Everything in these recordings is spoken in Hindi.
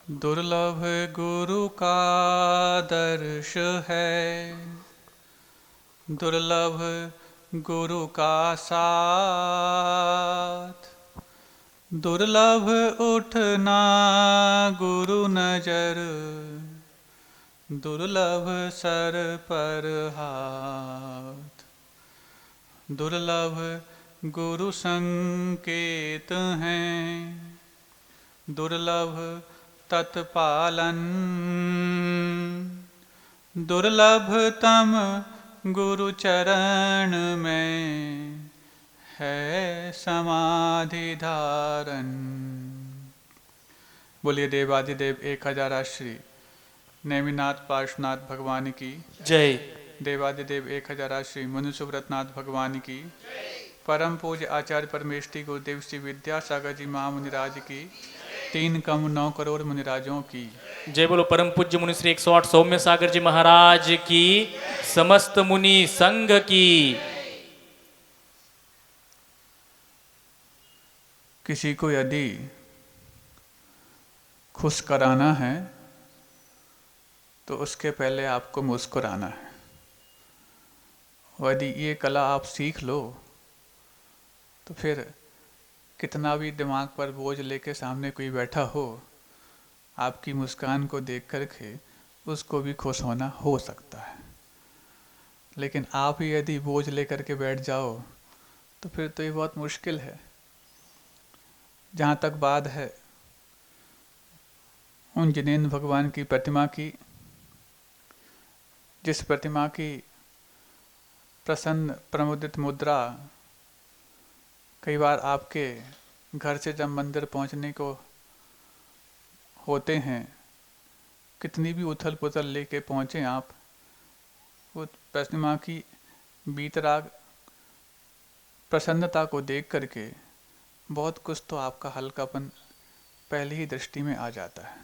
दुर्लभ गुरु का दर्श है, दुर्लभ गुरु का साथ, दुर्लभ उठना गुरु नजर, दुर्लभ सर पर हाथ, दुर्लभ गुरु संकेत हैं, दुर्लभ तत्पालन, दुर्लभतम गुरु चरण में है समाधि धारण। बोलिए देवाधिदेव 1000 नेमिनाथ पार्श्वनाथ भगवान की जय। देवाधिदेव 1000 मुनिसुव्रतनाथ भगवान की, परम पूज्य आचार्य परमेष्ठी गुरुदेव श्री विद्यासागर जी महामुनिराज की, 3,9 करोड़ मुनिराजों की जय। बोलो परम पूज्य मुनि श्री 108 सौम्य सागर जी महाराज की, समस्त मुनि संघ की। किसी को यदि खुश कराना है तो उसके पहले आपको मुस्कुराना है। यदि ये कला आप सीख लो तो फिर कितना भी दिमाग पर बोझ लेके सामने कोई बैठा हो, आपकी मुस्कान को देख कर के उसको भी खुश होना हो सकता है। लेकिन आप ही यदि बोझ लेकर के बैठ जाओ तो फिर तो ये बहुत मुश्किल है। जहाँ तक बात है उन जिनेंद्र भगवान की प्रतिमा की, जिस प्रतिमा की प्रसन्न प्रमुदित मुद्रा कई बार आपके घर से जब मंदिर पहुंचने को होते हैं, कितनी भी उथल पुथल लेके पहुंचे आप, वो प्रतिमा की बीतराग प्रसन्नता को देख करके बहुत कुछ तो आपका हल्कापन पहले ही दृष्टि में आ जाता है।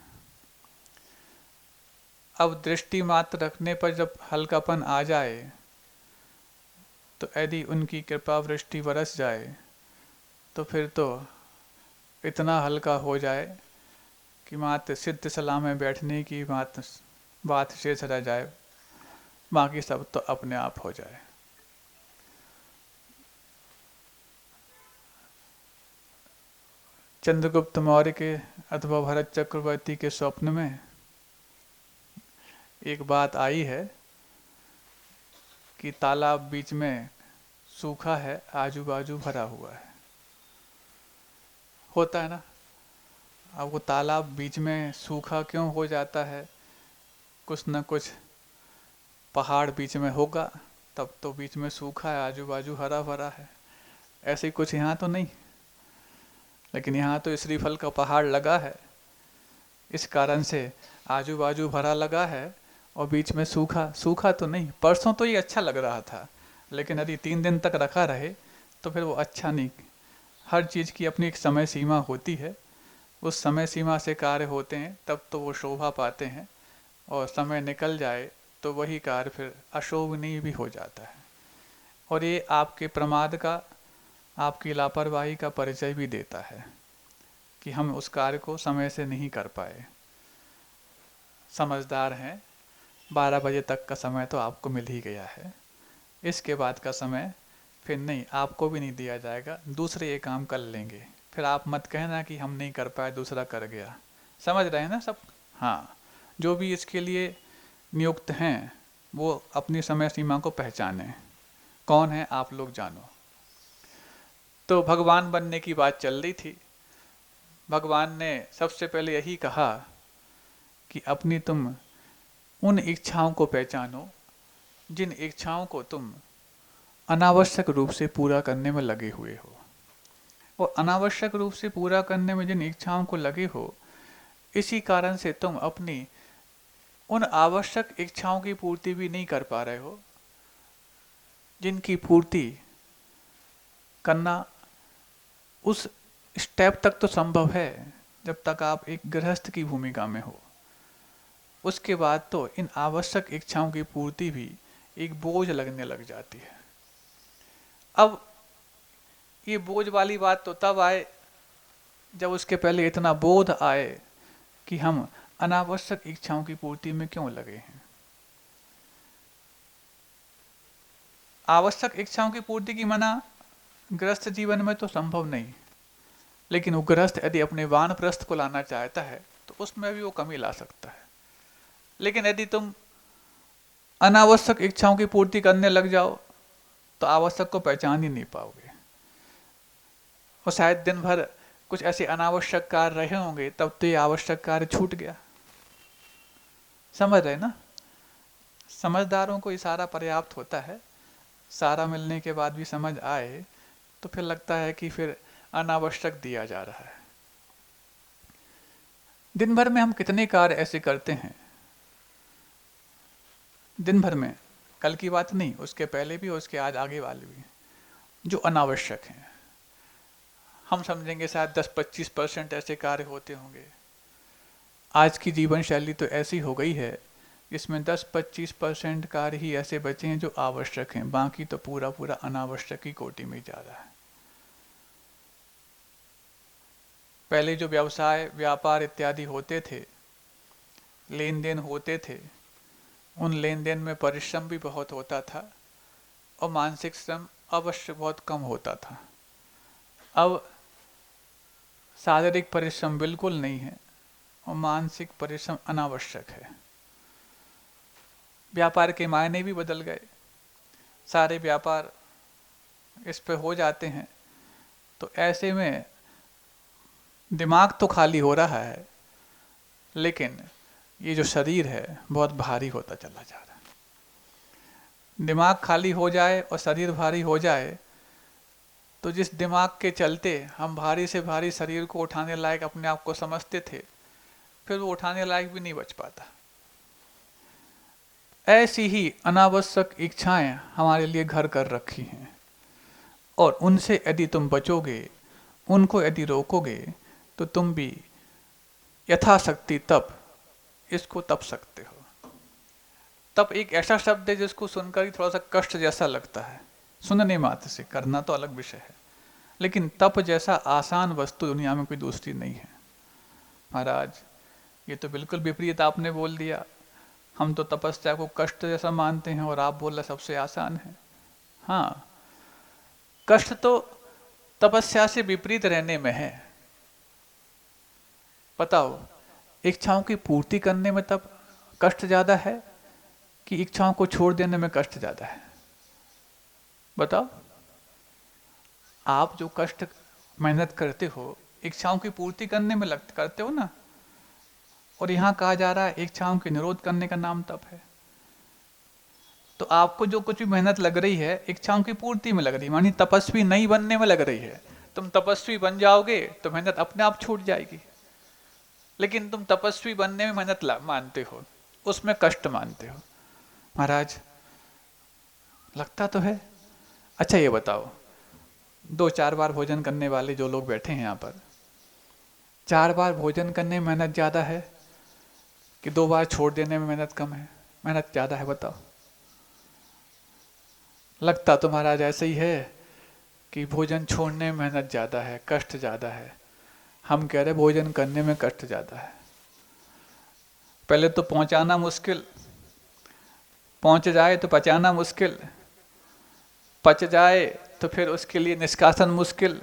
अब दृष्टि मात्र रखने पर जब हल्कापन आ जाए तो यदि उनकी कृपा वृष्टि बरस जाए तो फिर तो इतना हल्का हो जाए कि मात्र सिद्ध सलाह में बैठने की मात्र बात शेष रह जाए, बाकी सब तो अपने आप हो जाए। चंद्रगुप्त मौर्य के अथवा भरत चक्रवर्ती के स्वप्न में एक बात आई है कि तालाब बीच में सूखा है, आजू बाजू भरा हुआ है। होता है ना। अब वो तालाब बीच में सूखा क्यों हो जाता है? कुछ न कुछ पहाड़ बीच में होगा, तब तो बीच में सूखा है, आजू बाजू हरा भरा है। ऐसे ही कुछ यहाँ तो नहीं, लेकिन यहाँ तो श्रीफल का पहाड़ लगा है, इस कारण से आजू बाजू भरा लगा है और बीच में सूखा। सूखा तो नहीं, परसों तो ये अच्छा लग रहा था, लेकिन यदि 3 दिन तक रखा रहे तो फिर वो अच्छा नहीं। हर चीज़ की अपनी एक समय सीमा होती है, उस समय सीमा से कार्य होते हैं तब तो वो शोभा पाते हैं, और समय निकल जाए तो वही कार्य फिर अशोभनीय भी हो जाता है। और ये आपके प्रमाद का, आपकी लापरवाही का परिचय भी देता है कि हम उस कार्य को समय से नहीं कर पाए। समझदार हैं, 12 बजे तक का समय तो आपको मिल ही गया है, इसके बाद का समय फिर नहीं, आपको भी नहीं दिया जाएगा, दूसरे ये काम कर लेंगे। फिर आप मत कहना कि हम नहीं कर पाए, दूसरा कर गया। समझ रहे हैं ना सब? हाँ, जो भी इसके लिए नियुक्त हैं वो अपनी समय सीमा को पहचानें। कौन है आप लोग जानो। तो भगवान बनने की बात चल रही थी। भगवान ने सबसे पहले यही कहा कि अपनी तुम उन इच्छाओं को पहचानो जिन इच्छाओं को तुम अनावश्यक रूप से पूरा करने में लगे हुए हो। और अनावश्यक रूप से पूरा करने में जिन इच्छाओं को लगे हो, इसी कारण से तुम अपनी उन आवश्यक इच्छाओं की पूर्ति भी नहीं कर पा रहे हो, जिनकी पूर्ति करना उस स्टेप तक तो संभव है जब तक आप एक गृहस्थ की भूमिका में हो। उसके बाद तो इन आवश्यक इच्छाओं की पूर्ति भी एक बोझ लगने लग जाती है। अब ये बोझ वाली बात तो तब आए जब उसके पहले इतना बोध आए कि हम अनावश्यक इच्छाओं की पूर्ति में क्यों लगे हैं। आवश्यक इच्छाओं की पूर्ति की मना गृहस्थ जीवन में तो संभव नहीं, लेकिन वो गृहस्थ यदि अपने वानप्रस्थ को लाना चाहता है तो उसमें भी वो कमी ला सकता है। लेकिन यदि तुम अनावश्यक इच्छाओं की पूर्ति करने लग जाओ तो आवश्यक को पहचान ही नहीं पाओगे, और शायद दिन भर कुछ ऐसे अनावश्यक कार्य रहे होंगे, तब तो ये आवश्यक कार्य छूट गया। समझ रहे ना? समझदारों को इशारा पर्याप्त होता है, सारा मिलने के बाद भी समझ आए तो फिर लगता है कि फिर अनावश्यक दिया जा रहा है। दिन भर में हम कितने कार्य ऐसे करते हैं, दिन भर में, कल की बात नहीं, उसके पहले भी, उसके आज आगे वाले भी, जो अनावश्यक हैं। हम समझेंगे शायद 10-25% ऐसे कार्य होते होंगे। आज की जीवन शैली तो ऐसी हो गई है जिसमें 10-25% कार्य ही ऐसे बचे हैं जो आवश्यक हैं, बाकी तो पूरा पूरा अनावश्यक की कोटि में जा रहा है। पहले जो व्यवसाय व्यापार इत्यादि होते थे, लेन देन होते थे, उन लेन देन में परिश्रम भी बहुत होता था और मानसिक श्रम अवश्य बहुत कम होता था। अब शारीरिक परिश्रम बिल्कुल नहीं है और मानसिक परिश्रम अनावश्यक है। व्यापार के मायने भी बदल गए, सारे व्यापार इस पे हो जाते हैं, तो ऐसे में दिमाग तो खाली हो रहा है, लेकिन ये जो शरीर है बहुत भारी होता चला जा रहा है। दिमाग खाली हो जाए और शरीर भारी हो जाए तो जिस दिमाग के चलते हम भारी से भारी शरीर को उठाने लायक अपने आप को समझते थे, फिर वो उठाने लायक भी नहीं बच पाता। ऐसी ही अनावश्यक इच्छाएं हमारे लिए घर कर रखी हैं, और उनसे यदि तुम बचोगे, उनको यदि रोकोगे, तो तुम भी यथाशक्ति तप इसको तप सकते हो। तप एक ऐसा शब्द है जिसको सुनकर ही थोड़ा सा कष्ट जैसा लगता है, सुनने मात्र से, करना तो अलग विषय है, लेकिन तप जैसा आसान वस्तु दुनिया में कोई दूसरी नहीं है। महाराज, ये तो बिल्कुल विपरीत आपने बोल दिया। हम तो तपस्या को कष्ट जैसा मानते हैं और आप बोल रहे सबसे आसान है। हाँ, कष्ट तो तपस्या से विपरीत रहने में है। बताओ, इच्छाओं की पूर्ति करने में तब कष्ट ज्यादा है कि इच्छाओं को छोड़ देने में कष्ट ज्यादा है? बताओ। आप जो कष्ट मेहनत करते हो इच्छाओं की पूर्ति करने में करते हो ना, और यहां कहा जा रहा है इच्छाओं के निरोध करने का नाम तप है। तो आपको जो कुछ भी मेहनत लग रही है इच्छाओं की पूर्ति में लग रही है, मानी तपस्वी नहीं बनने में लग रही है। तुम तपस्वी बन जाओगे तो मेहनत अपने आप छूट जाएगी, लेकिन तुम तपस्वी बनने में मेहनत मानते हो, उसमें कष्ट मानते हो। महाराज, लगता तो है। अच्छा ये बताओ, 2-4 बार भोजन करने वाले जो लोग बैठे हैं यहाँ पर, 4 बार भोजन करने में मेहनत ज्यादा है कि 2 बार छोड़ देने में मेहनत कम है? मेहनत ज्यादा है, बताओ। लगता तो महाराज ऐसे ही है कि भोजन छोड़ने में मेहनत ज्यादा है, कष्ट ज्यादा है। हम कह रहे भोजन करने में कष्ट ज्यादा है। पहले तो पहुंचाना मुश्किल, पहुंच जाए तो पचाना मुश्किल, पच जाए तो फिर उसके लिए निष्कासन मुश्किल।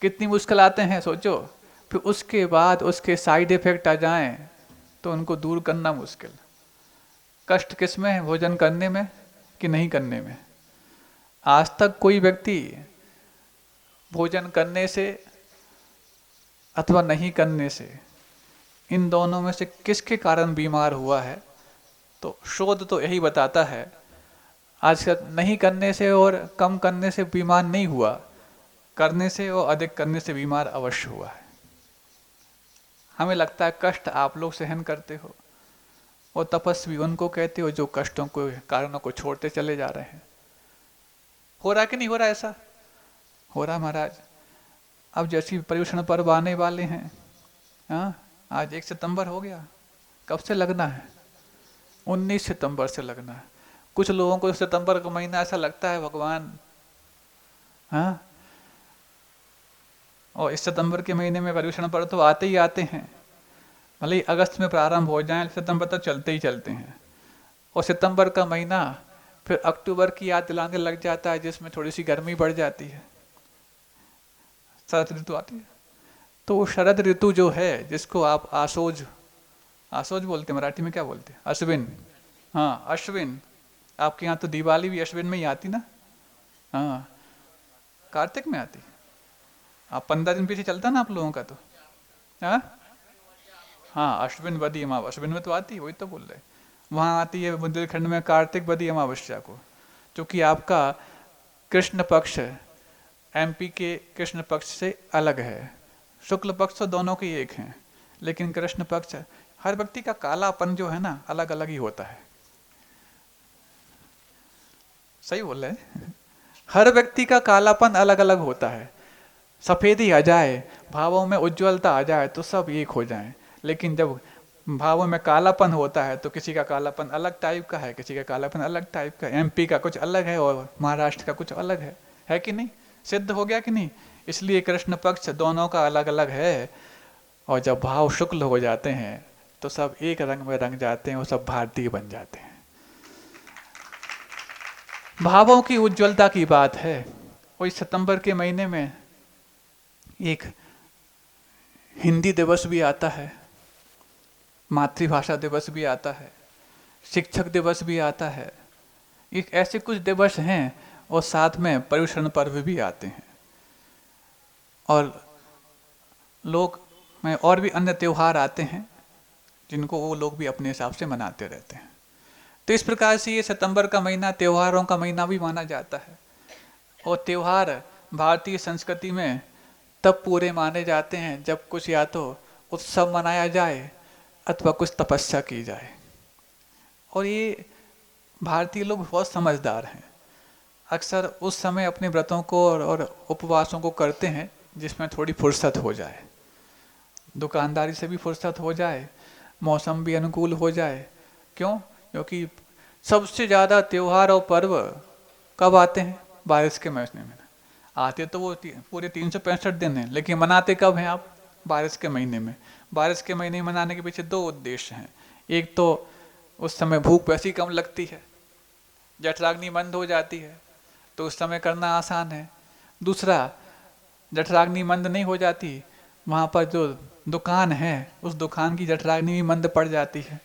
कितनी मुश्किल आते हैं सोचो। फिर उसके बाद उसके साइड इफेक्ट आ जाएं तो उनको दूर करना मुश्किल। कष्ट किस में है, भोजन करने में कि नहीं करने में? आज तक कोई व्यक्ति भोजन करने से अथवा नहीं करने से, इन दोनों में से किसके कारण बीमार हुआ है? तो शोध तो यही बताता है, आज नहीं करने से और कम करने से बीमार नहीं हुआ, करने से और अधिक करने से बीमार अवश्य हुआ है। हमें लगता है कष्ट आप लोग सहन करते हो, और तपस्वी उनको कहते हो जो कष्टों को, कारणों को छोड़ते चले जा रहे हैं। हो रहा कि नहीं हो रहा? ऐसा हो रहा महाराज। अब जैसी पर्युषण पर्व आने वाले हैं, हाँ, आज 1 सितंबर हो गया, कब से लगना है? 19 सितंबर से लगना है। कुछ लोगों को सितंबर का महीना ऐसा लगता है भगवान, हाँ, और इस सितंबर के महीने में पर्युषण पर्व तो आते ही आते हैं। भले ही अगस्त में प्रारंभ हो जाए, सितंबर तक चलते ही चलते हैं। और सितंबर का महीना फिर अक्टूबर की याद दिलाने लग जाता है, जिसमें थोड़ी सी गर्मी बढ़ जाती है, शरद ऋतु आती है। तो वो शरद ऋतु जो है, जिसको आप आसोज, आसोज बोलते हैं, मराठी में क्या बोलते हैं, अश्विन, हाँ अश्विन। आपके यहाँ तो दिवाली भी अश्विन में ही आती ना? हाँ, कार्तिक में आती। आप 15 दिन पीछे चलता ना आप लोगों का तो। हाँ हाँ, अश्विन बदी अमावस्या, अश्विन में तो आती है, वही तो बोल रहे। वहाँ आती है बुंदेलखंड में कार्तिक बदी अमावस्या को, क्योंकि आपका कृष्ण पक्ष एमपी के कृष्ण पक्ष से अलग है। शुक्ल पक्ष तो दोनों के एक हैं, लेकिन कृष्ण पक्ष, हर व्यक्ति का कालापन जो है ना अलग अलग ही होता है। सही बोल रहे हैं? हर व्यक्ति का कालापन अलग अलग होता है। सफेदी आ जाए, भावों में उज्ज्वलता आ जाए तो सब एक हो जाएं, लेकिन जब भावों में कालापन होता है तो किसी का कालापन अलग टाइप का है, किसी का कालापन अलग टाइप का है। एमपी का कुछ अलग है और महाराष्ट्र का कुछ अलग है कि नहीं? सिद्ध हो गया कि नहीं? इसलिए कृष्ण पक्ष दोनों का अलग अलग है, और जब भाव शुक्ल हो जाते हैं तो सब एक रंग में रंग जाते हैं, वो सब भारतीय बन जाते हैं। भावों की उज्ज्वलता की बात है। और इस सितंबर के महीने में एक हिंदी दिवस भी आता है, मातृभाषा दिवस भी आता है, शिक्षक दिवस भी आता है। एक ऐसे कुछ दिवस हैं, और साथ में पर्युषण पर्व भी आते हैं, और लोग में और भी अन्य त्योहार आते हैं जिनको वो लोग भी अपने हिसाब से मनाते रहते हैं। तो इस प्रकार से ये सितंबर का महीना त्योहारों का महीना भी माना जाता है। और त्योहार भारतीय संस्कृति में तब पूरे माने जाते हैं जब कुछ या तो उत्सव मनाया जाए अथवा कुछ तपस्या की जाए। और ये भारतीय लोग बहुत समझदार हैं, अक्सर उस समय अपने व्रतों को और उपवासों को करते हैं जिसमें थोड़ी फुर्सत हो जाए, दुकानदारी से भी फुर्सत हो जाए, मौसम भी अनुकूल हो जाए। क्यों? क्योंकि सबसे ज़्यादा त्योहार और पर्व कब आते हैं? बारिश के महीने में। आते तो वो पूरे 365 दिन हैं, लेकिन मनाते कब हैं आप? बारिश के महीने में। बारिश के महीने में मनाने के पीछे दो उद्देश्य हैं। एक तो उस समय भूख वैसी कम लगती है, जठराग्नि बंद हो जाती है, तो उस समय करना आसान है। दूसरा, जठराग्नि मंद नहीं हो जाती, वहाँ पर जो दुकान है उस दुकान की जठराग्नि भी मंद पड़ जाती है।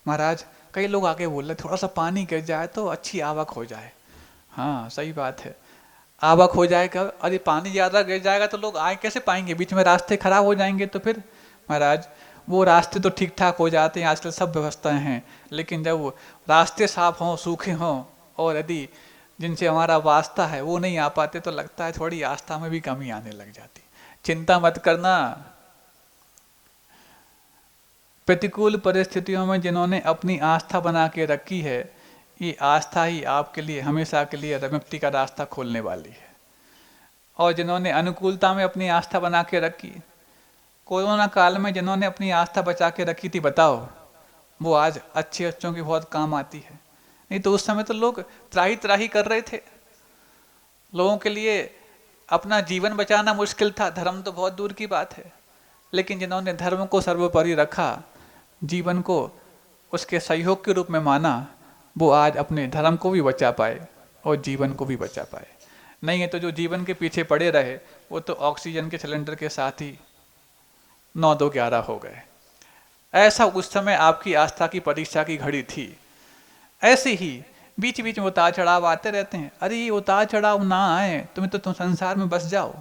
महाराज, कई लोग आके बोल रहे थोड़ा सा पानी गिर जाए तो अच्छी आवक हो जाए। हाँ सही बात है, आवक हो जाएगा। अरे पानी ज़्यादा गिर जाएगा तो लोग आए कैसे पाएंगे? बीच में रास्ते खराब हो जाएंगे तो फिर? महाराज, वो रास्ते तो ठीक ठाक हो जाते हैं, आजकल सब व्यवस्थाएं हैं, लेकिन जब वो रास्ते साफ हों, सूखे हों, और यदि जिनसे हमारा वास्ता है वो नहीं आ पाते तो लगता है थोड़ी आस्था में भी कमी आने लग जाती। चिंता मत करना, प्रतिकूल परिस्थितियों में जिन्होंने अपनी आस्था बना के रखी है, ये आस्था ही आपके लिए हमेशा के लिए मुक्ति का रास्ता खोलने वाली है। और जिन्होंने अनुकूलता में अपनी आस्था बना के रखी, कोरोना काल में जिन्होंने अपनी आस्था बचा के रखी थी, बताओ वो आज अच्छे बच्चों की बहुत काम आती है। नहीं तो उस समय तो लोग त्राही त्राही कर रहे थे, लोगों के लिए अपना जीवन बचाना मुश्किल था, धर्म तो बहुत दूर की बात है। लेकिन जिन्होंने धर्म को सर्वोपरि रखा, जीवन को उसके सहयोग के रूप में माना, वो आज अपने धर्म को भी बचा पाए और जीवन को भी बचा पाए। नहीं है तो जो जीवन के पीछे पड़े रहे वो तो ऑक्सीजन के सिलेंडर के साथ ही 9-2-11 हो गए। ऐसा उस समय आपकी आस्था की परीक्षा की घड़ी थी। ऐसे ही बीच बीच में उतार चढ़ाव आते रहते हैं। अरे ये उतार चढ़ाव ना आए तुम्हें तो तुम संसार में बस जाओ,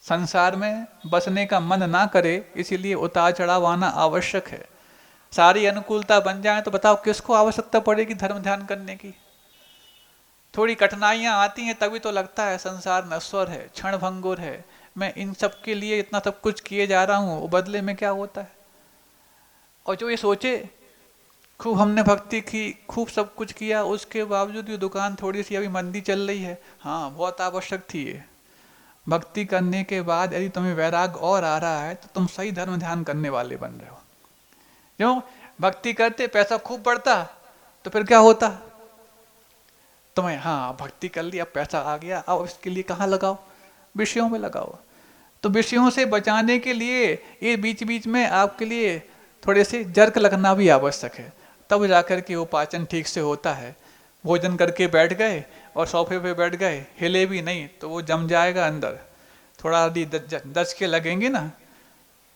संसार में बसने का मन ना करे, इसीलिए उतार चढ़ाव आना आवश्यक है। सारी अनुकूलता बन जाए तो बताओ किसको आवश्यकता पड़ेगी धर्म ध्यान करने की? थोड़ी कठिनाइयां आती हैं तभी तो लगता है संसार नश्वर है, क्षण भंगुर है, मैं इन सब के लिए इतना सब कुछ किए जा रहा हूँ, बदले में क्या होता है? और जो ये सोचे खूब हमने भक्ति की, खूब सब कुछ किया, उसके बावजूद ये दुकान थोड़ी सी अभी मंदी चल रही है, हाँ बहुत आवश्यक थी ये। भक्ति करने के बाद यदि तुम्हें वैराग और आ रहा है तो तुम सही धर्म ध्यान करने वाले बन रहे हो। क्यों? भक्ति करते पैसा खूब बढ़ता तो फिर क्या होता? तुम्हें हाँ भक्ति कर ली, अब पैसा आ गया, अब इसके लिए कहाँ लगाओ? विषयों में लगाओ। तो विषयों से बचाने के लिए ये बीच बीच में आपके लिए थोड़े से जर्क लगना भी आवश्यक है, तब जाकर के वो पाचन ठीक से होता है। भोजन करके बैठ गए और सोफे पे बैठ गए, हिले भी नहीं तो वो जम जाएगा अंदर। थोड़ा यदि दचके लगेंगे ना,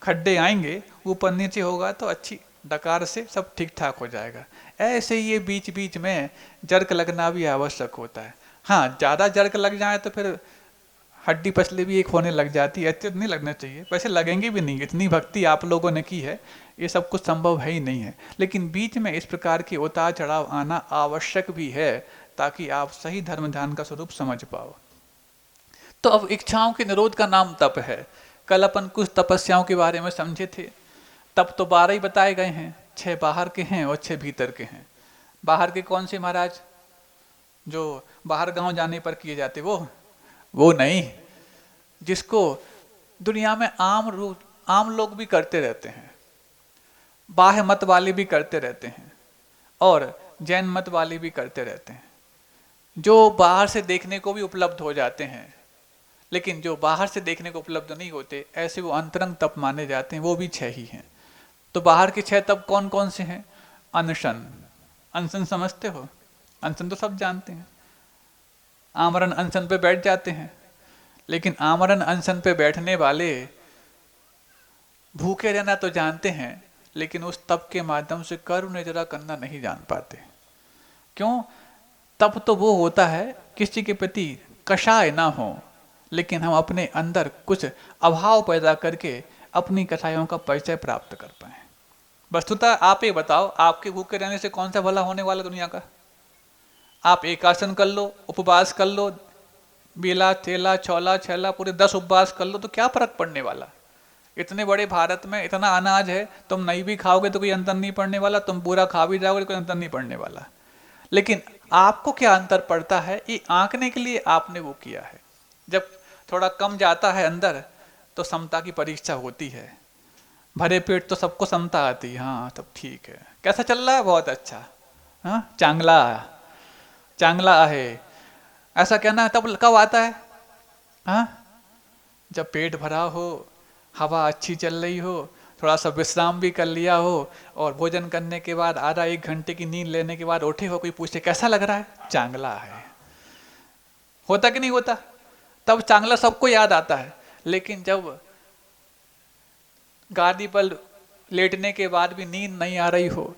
खड्डे आएंगे, ऊपर नीचे होगा तो अच्छी डकार से सब ठीक ठाक हो जाएगा। ऐसे ही ये बीच बीच में जर्क लगना भी आवश्यक होता है। हाँ, ज़्यादा जर्क लग जाए तो फिर हड्डी पसली भी एक होने लग जाती है, अच्छे नहीं लगने चाहिए। वैसे लगेंगे भी नहीं, इतनी भक्ति आप लोगों ने की है, ये सब कुछ संभव है ही नहीं है। लेकिन बीच में इस प्रकार के उतार चढ़ाव आना आवश्यक भी है, ताकि आप सही धर्म ध्यान का स्वरूप समझ पाओ। तो अब इच्छाओं के निरोध का नाम तप है। कल अपन कुछ तपस्याओं के बारे में समझे थे। तप तो 12 ही बताए गए हैं, 6 बाहर के हैं और 6 भीतर के हैं। बाहर के कौन से महाराज? जो बाहर गांव जाने पर किए जाते वो नहीं, जिसको दुनिया में आम लोग भी करते रहते हैं, बाह्य मत वाले भी करते रहते हैं और जैन मत वाले भी करते रहते हैं, जो बाहर से देखने को भी उपलब्ध हो जाते हैं। लेकिन जो बाहर से देखने को उपलब्ध नहीं होते, ऐसे वो अंतरंग तप माने जाते हैं, वो भी 6 ही हैं। तो बाहर के 6 तप कौन कौन से हैं? अनशन, अनशन समझते हो? अनशन तो सब जानते हैं। आमरण अनशन पे बैठ जाते हैं, लेकिन आमरण अनशन पे बैठने वाले भूखे रहना तो जानते हैं, लेकिन उस तप के माध्यम से कर्म निजरा करना नहीं जान पाते। क्यों? तप तो वो होता है किसी के प्रति कषाय ना हो, लेकिन हम अपने अंदर कुछ अभाव पैदा करके अपनी कषायों का परिचय प्राप्त कर पाए। वस्तुतः आप ये बताओ, आपके भूखे रहने से कौन सा भला होने वाला दुनिया का? आप एकासन कर लो, उपवास कर लो, बेला तेला चौला छैला पूरे 10 उपवास कर लो, तो क्या फर्क पड़ने वाला? इतने बड़े भारत में इतना अनाज है, तुम नहीं भी खाओगे तो कोई अंतर नहीं पड़ने वाला, तुम पूरा खा भी जाओगे तो कोई अंतर नहीं पड़ने वाला। लेकिन आपको क्या अंतर पड़ता है, ये आंकने के लिए आपने वो किया है। जब थोड़ा कम जाता है अंदर तो समता की परीक्षा होती है। भरे पेट तो सबको समता आती है, हाँ तब ठीक है। कैसा चल रहा है? बहुत अच्छा, हाँ चांगला चांगला है, ऐसा कहना है। तब कब आता है? हाँ, जब पेट भरा हो, हवा अच्छी चल रही हो, थोड़ा सा विश्राम भी कर लिया हो, और भोजन करने के बाद आधा 1 घंटे की नींद लेने के बाद उठे हो, कोई पूछे कैसा लग रहा है? चांगला है। होता कि नहीं होता? तब चांगला सबको याद आता है। लेकिन जब गादी पर लेटने के बाद भी नींद नहीं आ रही हो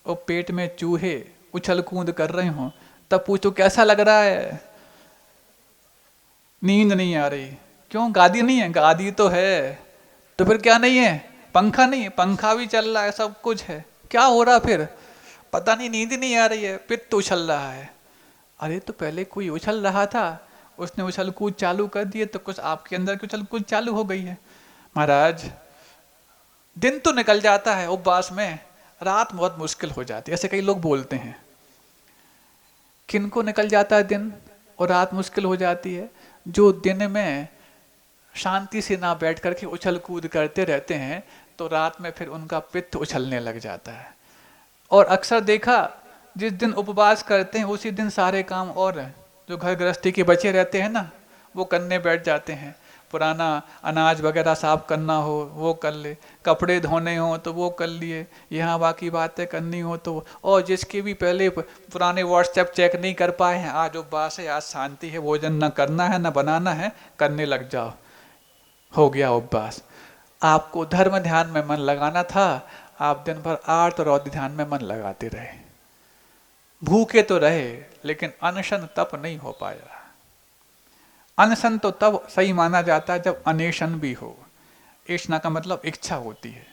और पेट में चूहे उछल कूद कर रहे हो, तब पूछो कैसा लग रहा है? नींद नहीं आ रही। क्यों? गादी नहीं है? गादी तो है। तो फिर क्या नहीं है? पंखा नहीं है? पंखा भी चल रहा है, सब कुछ है। क्या हो रहा फिर? पता नहीं, नींद नहीं आ रही है, पित्त उछल रहा है। अरे तो पहले कोई उछल रहा था, उसने उछल कूद चालू कर दिए, तो कुछ आपके अंदर की उछल कूद चालू हो गई है। महाराज, दिन तो निकल जाता है उपवास में, रात बहुत मुश्किल हो जाती है, ऐसे कई लोग बोलते हैं। किनको निकल जाता है दिन और रात मुश्किल हो जाती है? जो दिन में शांति से ना बैठ करके उछल कूद करते रहते हैं, तो रात में फिर उनका पित्त उछलने लग जाता है। और अक्सर देखा, जिस दिन उपवास करते हैं उसी दिन सारे काम और जो घर गृहस्थी के बचे रहते हैं ना, वो करने बैठ जाते हैं। पुराना अनाज वगैरह साफ करना हो वो कर ले, कपड़े धोने हो तो वो कर लिए, यहाँ बाकी बातें करनी हो तो। और जिसके भी पहले पुराने व्हाट्सएप चेक नहीं कर पाए हैं, आज उपवास है, आज शांति है, भोजन न करना है न बनाना है, करने लग जाओ, हो गया उपवास। आपको धर्म ध्यान में मन लगाना था, आप दिन भर आर्त और औध ध्यान में मन लगाते रहे, भूखे तो रहे, लेकिन अनशन तप नहीं हो पाया। अनशन तो तब सही माना जाता है जब अनेशन भी हो। ऐशना का मतलब इच्छा होती है।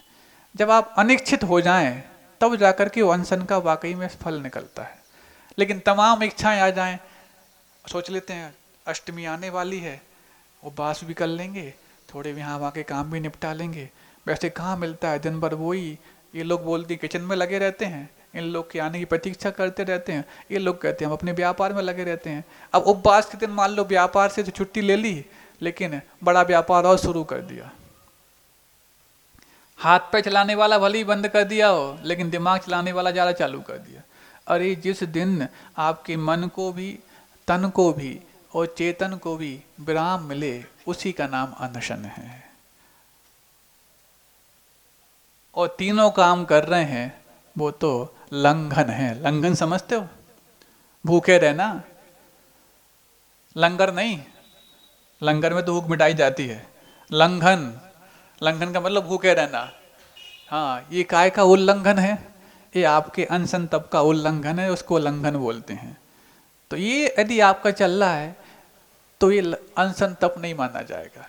जब आप अनिच्छित हो जाएं, तब जाकर के वो अनशन का वाकई में फल निकलता है। लेकिन तमाम इच्छाएं आ जाएं, सोच लेते हैं अष्टमी आने वाली है, उपवास भी कर लेंगे, थोड़े यहाँ वहाँ के काम भी निपटा लेंगे। वैसे कहाँ मिलता है, दिन भर वही, ये लोग बोलते किचन में लगे रहते हैं, इन लोग के आने की प्रतीक्षा करते रहते हैं, ये लोग कहते हैं हम अपने व्यापार में लगे रहते हैं। अब उपवास के दिन मान लो व्यापार से तो छुट्टी ले ली, लेकिन बड़ा व्यापार और शुरू कर दिया। हाथ पे चलाने वाला भले ही बंद कर दिया हो, लेकिन दिमाग चलाने वाला ज़्यादा चालू कर दिया। अरे जिस दिन आपके मन को भी, तन को भी और चेतन को भी विराम मिले, उसी का नाम अनशन है। और तीनों काम कर रहे हैं वो तो लंघन है। लंघन समझते हो? भूखे रहना, लंगर नहीं, लंगर में तो भूख मिटाई जाती है। लंघन, लंघन का मतलब भूखे रहना। हाँ, ये काय का उल्लंघन है? ये आपके अनशन तप का उल्लंघन है, उसको लंघन बोलते हैं। तो ये यदि आपका चल रहा है तो ये अनशन तप नहीं माना जाएगा।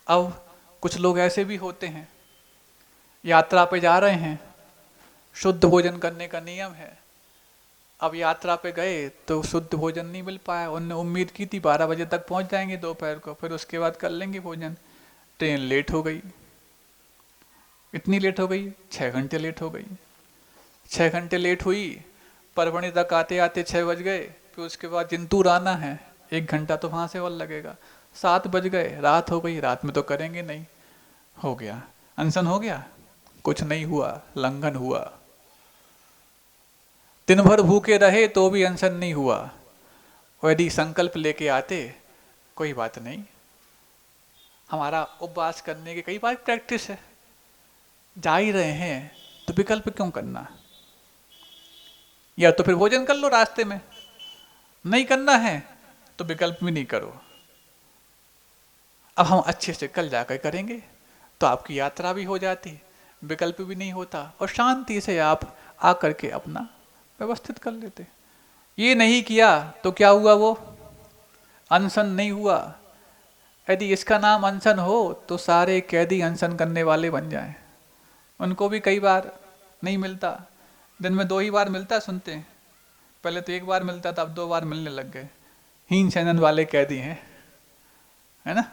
अब कुछ लोग ऐसे भी होते हैं, यात्रा पे जा रहे हैं, शुद्ध भोजन करने का नियम है। अब यात्रा पे गए तो शुद्ध भोजन नहीं मिल पाया। उनने उम्मीद की थी 12 बजे तक पहुंच जाएंगे दोपहर को, फिर उसके बाद कर लेंगे भोजन। ट्रेन लेट हो गई, इतनी लेट हो गई, 6 घंटे लेट हो गई। 6 घंटे लेट हुई, परभणी तक आते आते 6 बज गए। फिर उसके बाद जिंतूर आना है, 1 घंटा तो वहां से और लगेगा। 7 बज गए, रात हो गई। रात में तो करेंगे नहीं। हो गया अनशन, हो गया, कुछ नहीं हुआ, लंघन हुआ। दिन भर भूखे रहे तो भी अनशन नहीं हुआ। और यदि संकल्प लेके आते, कोई बात नहीं, हमारा उपवास करने की कई बार प्रैक्टिस है, जा ही रहे हैं तो विकल्प क्यों करना? या तो फिर भोजन कर लो रास्ते में, नहीं करना है तो विकल्प भी नहीं करो। अब हम अच्छे से कल जाकर करेंगे तो आपकी यात्रा भी हो जाती, विकल्प भी नहीं होता, और शांति से आप आकर के अपना व्यवस्थित कर लेते। ये नहीं किया तो क्या हुआ? वो अनशन नहीं हुआ। यदि इसका नाम अनशन हो तो सारे कैदी अनशन करने वाले बन जाएं। उनको भी कई बार नहीं मिलता, दिन में 2 ही बार मिलता, सुनते हैं। पहले तो 1 बार मिलता था, अब 2 बार मिलने लग गए। हीन शैनन वाले कैदी हैं, है ना?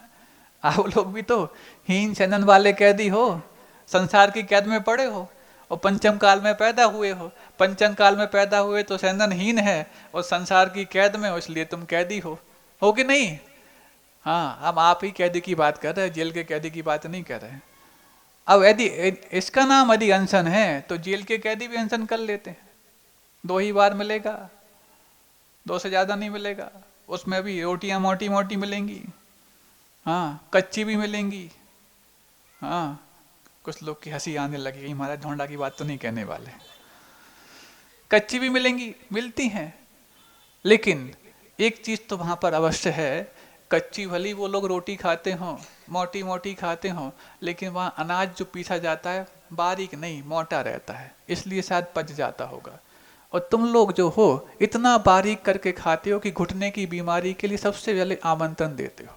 आप लोग भी तो हीन शैनन वाले कैदी हो, संसार की कैद में पड़े हो और पंचम काल में पैदा हुए हो। पंचम काल में पैदा हुए तो शैननहीन है और संसार की कैद में हो, इसलिए तुम कैदी हो कि नहीं? हाँ, हम आप ही कैदी की बात कर रहे हैं, जेल के कैदी की बात नहीं कर रहे हैं। अब यदि इसका नाम यदि अनशन है तो जेल के कैदी भी अनशन कर लेते हैं। 2 ही बार मिलेगा, 2 से ज्यादा नहीं मिलेगा। उसमें भी रोटियां मोटी मोटी मिलेंगी, हाँ, कच्ची भी मिलेंगी। हाँ, कुछ लोग की हंसी आने लगेगी, महाराज ढोंडा की बात तो नहीं कहने वाले। कच्ची भी मिलेंगी, मिलती हैं। लेकिन एक चीज तो वहां पर अवश्य है, कच्ची भली वो लोग रोटी खाते हों, मोटी मोटी खाते हों, लेकिन वहाँ अनाज जो पीसा जाता है बारीक नहीं, मोटा रहता है, इसलिए शायद पच जाता होगा। और तुम लोग जो हो इतना बारीक करके खाते हो कि घुटने की बीमारी के लिए सबसे पहले आमंत्रण देते हो।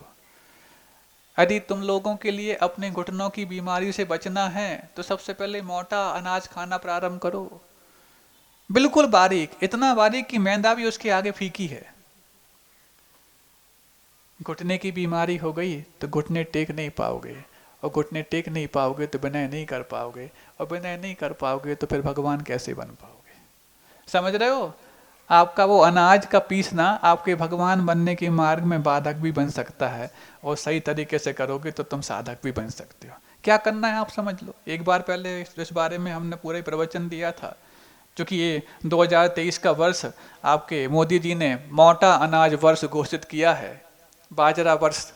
यदि तुम लोगों के लिए अपने घुटनों की बीमारी से बचना है तो सबसे पहले मोटा अनाज खाना प्रारंभ करो, बिल्कुल बारीक, इतना बारीक कि मैदा भी उसके आगे फीकी है। घुटने की बीमारी हो गई तो घुटने टेक नहीं पाओगे, और घुटने टेक नहीं पाओगे तो विनय नहीं कर पाओगे, और विनय नहीं कर पाओगे तो फिर भगवान कैसे बन पाओगे? समझ रहे हो? आपका वो अनाज का पीसना आपके भगवान बनने के मार्ग में बाधक भी बन सकता है, और सही तरीके से करोगे तो तुम साधक भी बन सकते हो। क्या करना है आप समझ लो। एक बार पहले इस बारे में हमने पूरे प्रवचन दिया था, क्योंकि ये 2023 का वर्ष आपके मोदी जी ने मोटा अनाज वर्ष घोषित किया है, बाजरा वर्ष,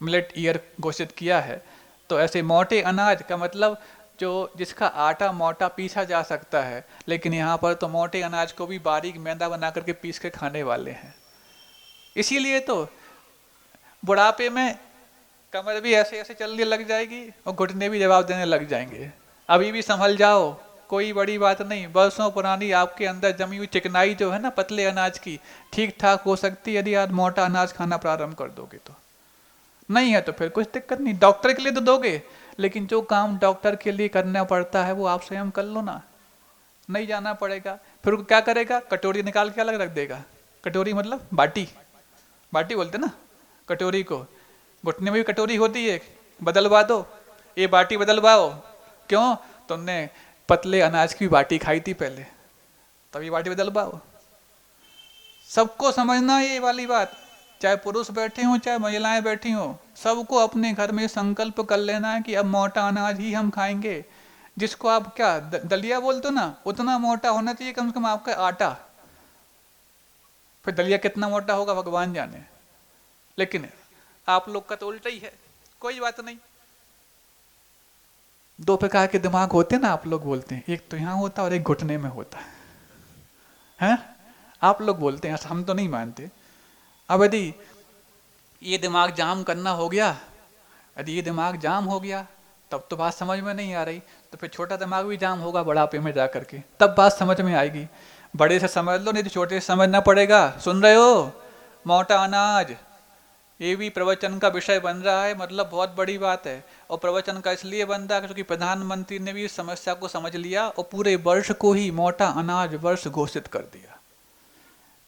मिलेट ईयर घोषित किया है। तो ऐसे मोटे अनाज का मतलब जो जिसका आटा मोटा पीसा जा सकता है, लेकिन यहाँ पर तो मोटे अनाज को भी बारीक मैदा बना करके पीस के खाने वाले हैं। इसीलिए तो बुढ़ापे में कमर भी ऐसे ऐसे चलने लग जाएगी और घुटने भी जवाब देने लग जाएंगे। अभी भी संभल जाओ, कोई बड़ी बात नहीं। बरसों पुरानी आपके अंदर जमी हुई चिकनाई जो है ना पतले अनाज की, ठीक ठाक हो सकती है यदि आप मोटा अनाज खाना प्रारंभ कर दोगे तो। नहीं है तो फिर कुछ दिक्कत नहीं, डॉक्टर के लिए तो दोगे, लेकिन जो काम डॉक्टर के लिए करना पड़ता है वो आप स्वयं कर लो ना, नहीं जाना पड़ेगा। फिर क्या करेगा? कटोरी निकाल के अलग रख देगा। कटोरी मतलब बाटी, बाटी बोलते ना कटोरी को। घुटने में भी कटोरी होती है, बदलवा दो, ये बाटी बदलवाओ। क्यों? तुमने पतले अनाज की बाटी खाई थी पहले, तभी बाटी बदलवाओ। सबको समझना ये वाली बात, चाहे पुरुष बैठे हों चाहे महिलाएं बैठी हों, सबको अपने घर में संकल्प कर लेना है कि अब मोटा अनाज ही हम खाएंगे। जिसको आप क्या दलिया बोलते हो ना, उतना मोटा होना चाहिए कम से कम आपका आटा। फिर दलिया कितना मोटा होगा भगवान जाने। लेकिन आप लोग का तो उल्टा ही है। कोई बात नहीं, दो प्रकार के दिमाग होते हैं ना, आप लोग बोलते हैं, एक तो यहाँ होता है और एक घुटने में होता है। हैं? आप लोग बोलते हैं, हम तो नहीं मानते। अब यदि ये दिमाग जाम करना हो गया, यदि ये दिमाग जाम हो गया तब तो बात समझ में नहीं आ रही, तो फिर छोटा दिमाग भी जाम होगा बुढ़ापे में जा करके, तब बात समझ में आएगी। बड़े से समझ लो, नहीं तो छोटे से समझना पड़ेगा। सुन रहे हो? मोटा अनाज, ये भी प्रवचन का विषय बन रहा है, मतलब बहुत बड़ी बात है। और प्रवचन का इसलिए बन रहा है क्योंकि प्रधानमंत्री ने भी इस समस्या को समझ लिया और पूरे वर्ष को ही मोटा अनाज वर्ष घोषित कर दिया,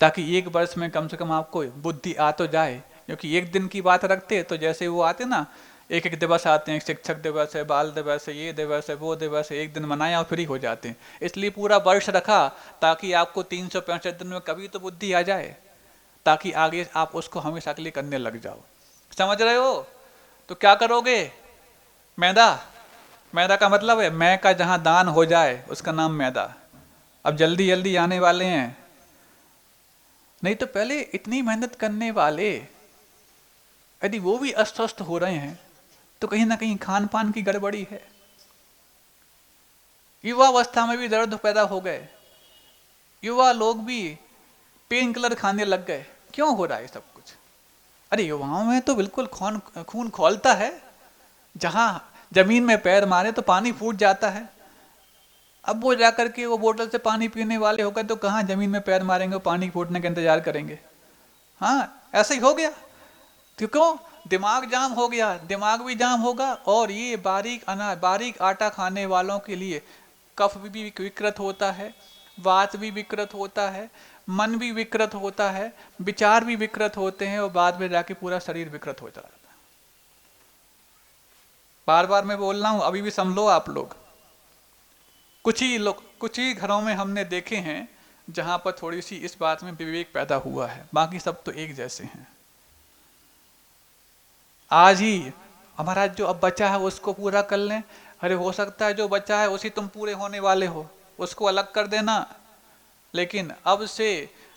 ताकि एक वर्ष में कम से कम आपको बुद्धि आ तो जाए। क्योंकि एक दिन की बात रखते तो जैसे वो आते ना, एक एक दिवस आते हैं, शिक्षक दिवस है, बाल दिवस है, ये दिवस है, वो दिवस है, एक दिन मनाया और फ्री हो जाते हैं। इसलिए पूरा वर्ष रखा ताकि आपको 365 दिन में कभी तो बुद्धि आ जाए, ताकि आगे आप उसको हमेशा के लिए करने लग जाओ। समझ रहे हो? तो क्या करोगे? मैदा, मैदा का मतलब है मैं का जहां दान हो जाए उसका नाम मैदा। अब जल्दी जल्दी आने वाले हैं, नहीं तो पहले इतनी मेहनत करने वाले यदि वो भी अस्वस्थ हो रहे हैं तो कहीं ना कहीं खान पान की गड़बड़ी है। युवा अवस्था में भी दर्द पैदा हो गए, युवा लोग भी पेन किलर खाने लग गए। क्यों हो रहा है सब कुछ? अरे युवाओं में तो बिल्कुल खून खौलता है, जहां जमीन में पैर मारे तो पानी फूट जाता है। अब वो जाकर के वो बोतल से पानी पीने वाले होकर तो कहाँ जमीन में पैर मारेंगे, पानी फूटने का इंतजार करेंगे। हाँ, ऐसा ही हो गया। क्यों? दिमाग जाम हो गया, दिमाग भी जाम होगा और ये बारीक आटा खाने वालों के लिए कफ भी विकृत होता है, वात भी विकृत होता है, मन भी विकृत होता है, विचार भी विकृत होते हैं और बाद में जाके पूरा शरीर विकृत हो जाता है। बार बार मैं बोल रहा हूं, अभी भी समझ आप लोग। कुछ ही घरों में हमने देखे हैं जहां पर थोड़ी सी इस बात में विवेक पैदा हुआ है, बाकी सब तो एक जैसे हैं। आज ही हमारा जो अब बचा है उसको पूरा कर लें। अरे हो सकता है जो बचा है उसी तुम पूरे होने वाले हो, उसको अलग कर देना। लेकिन अब से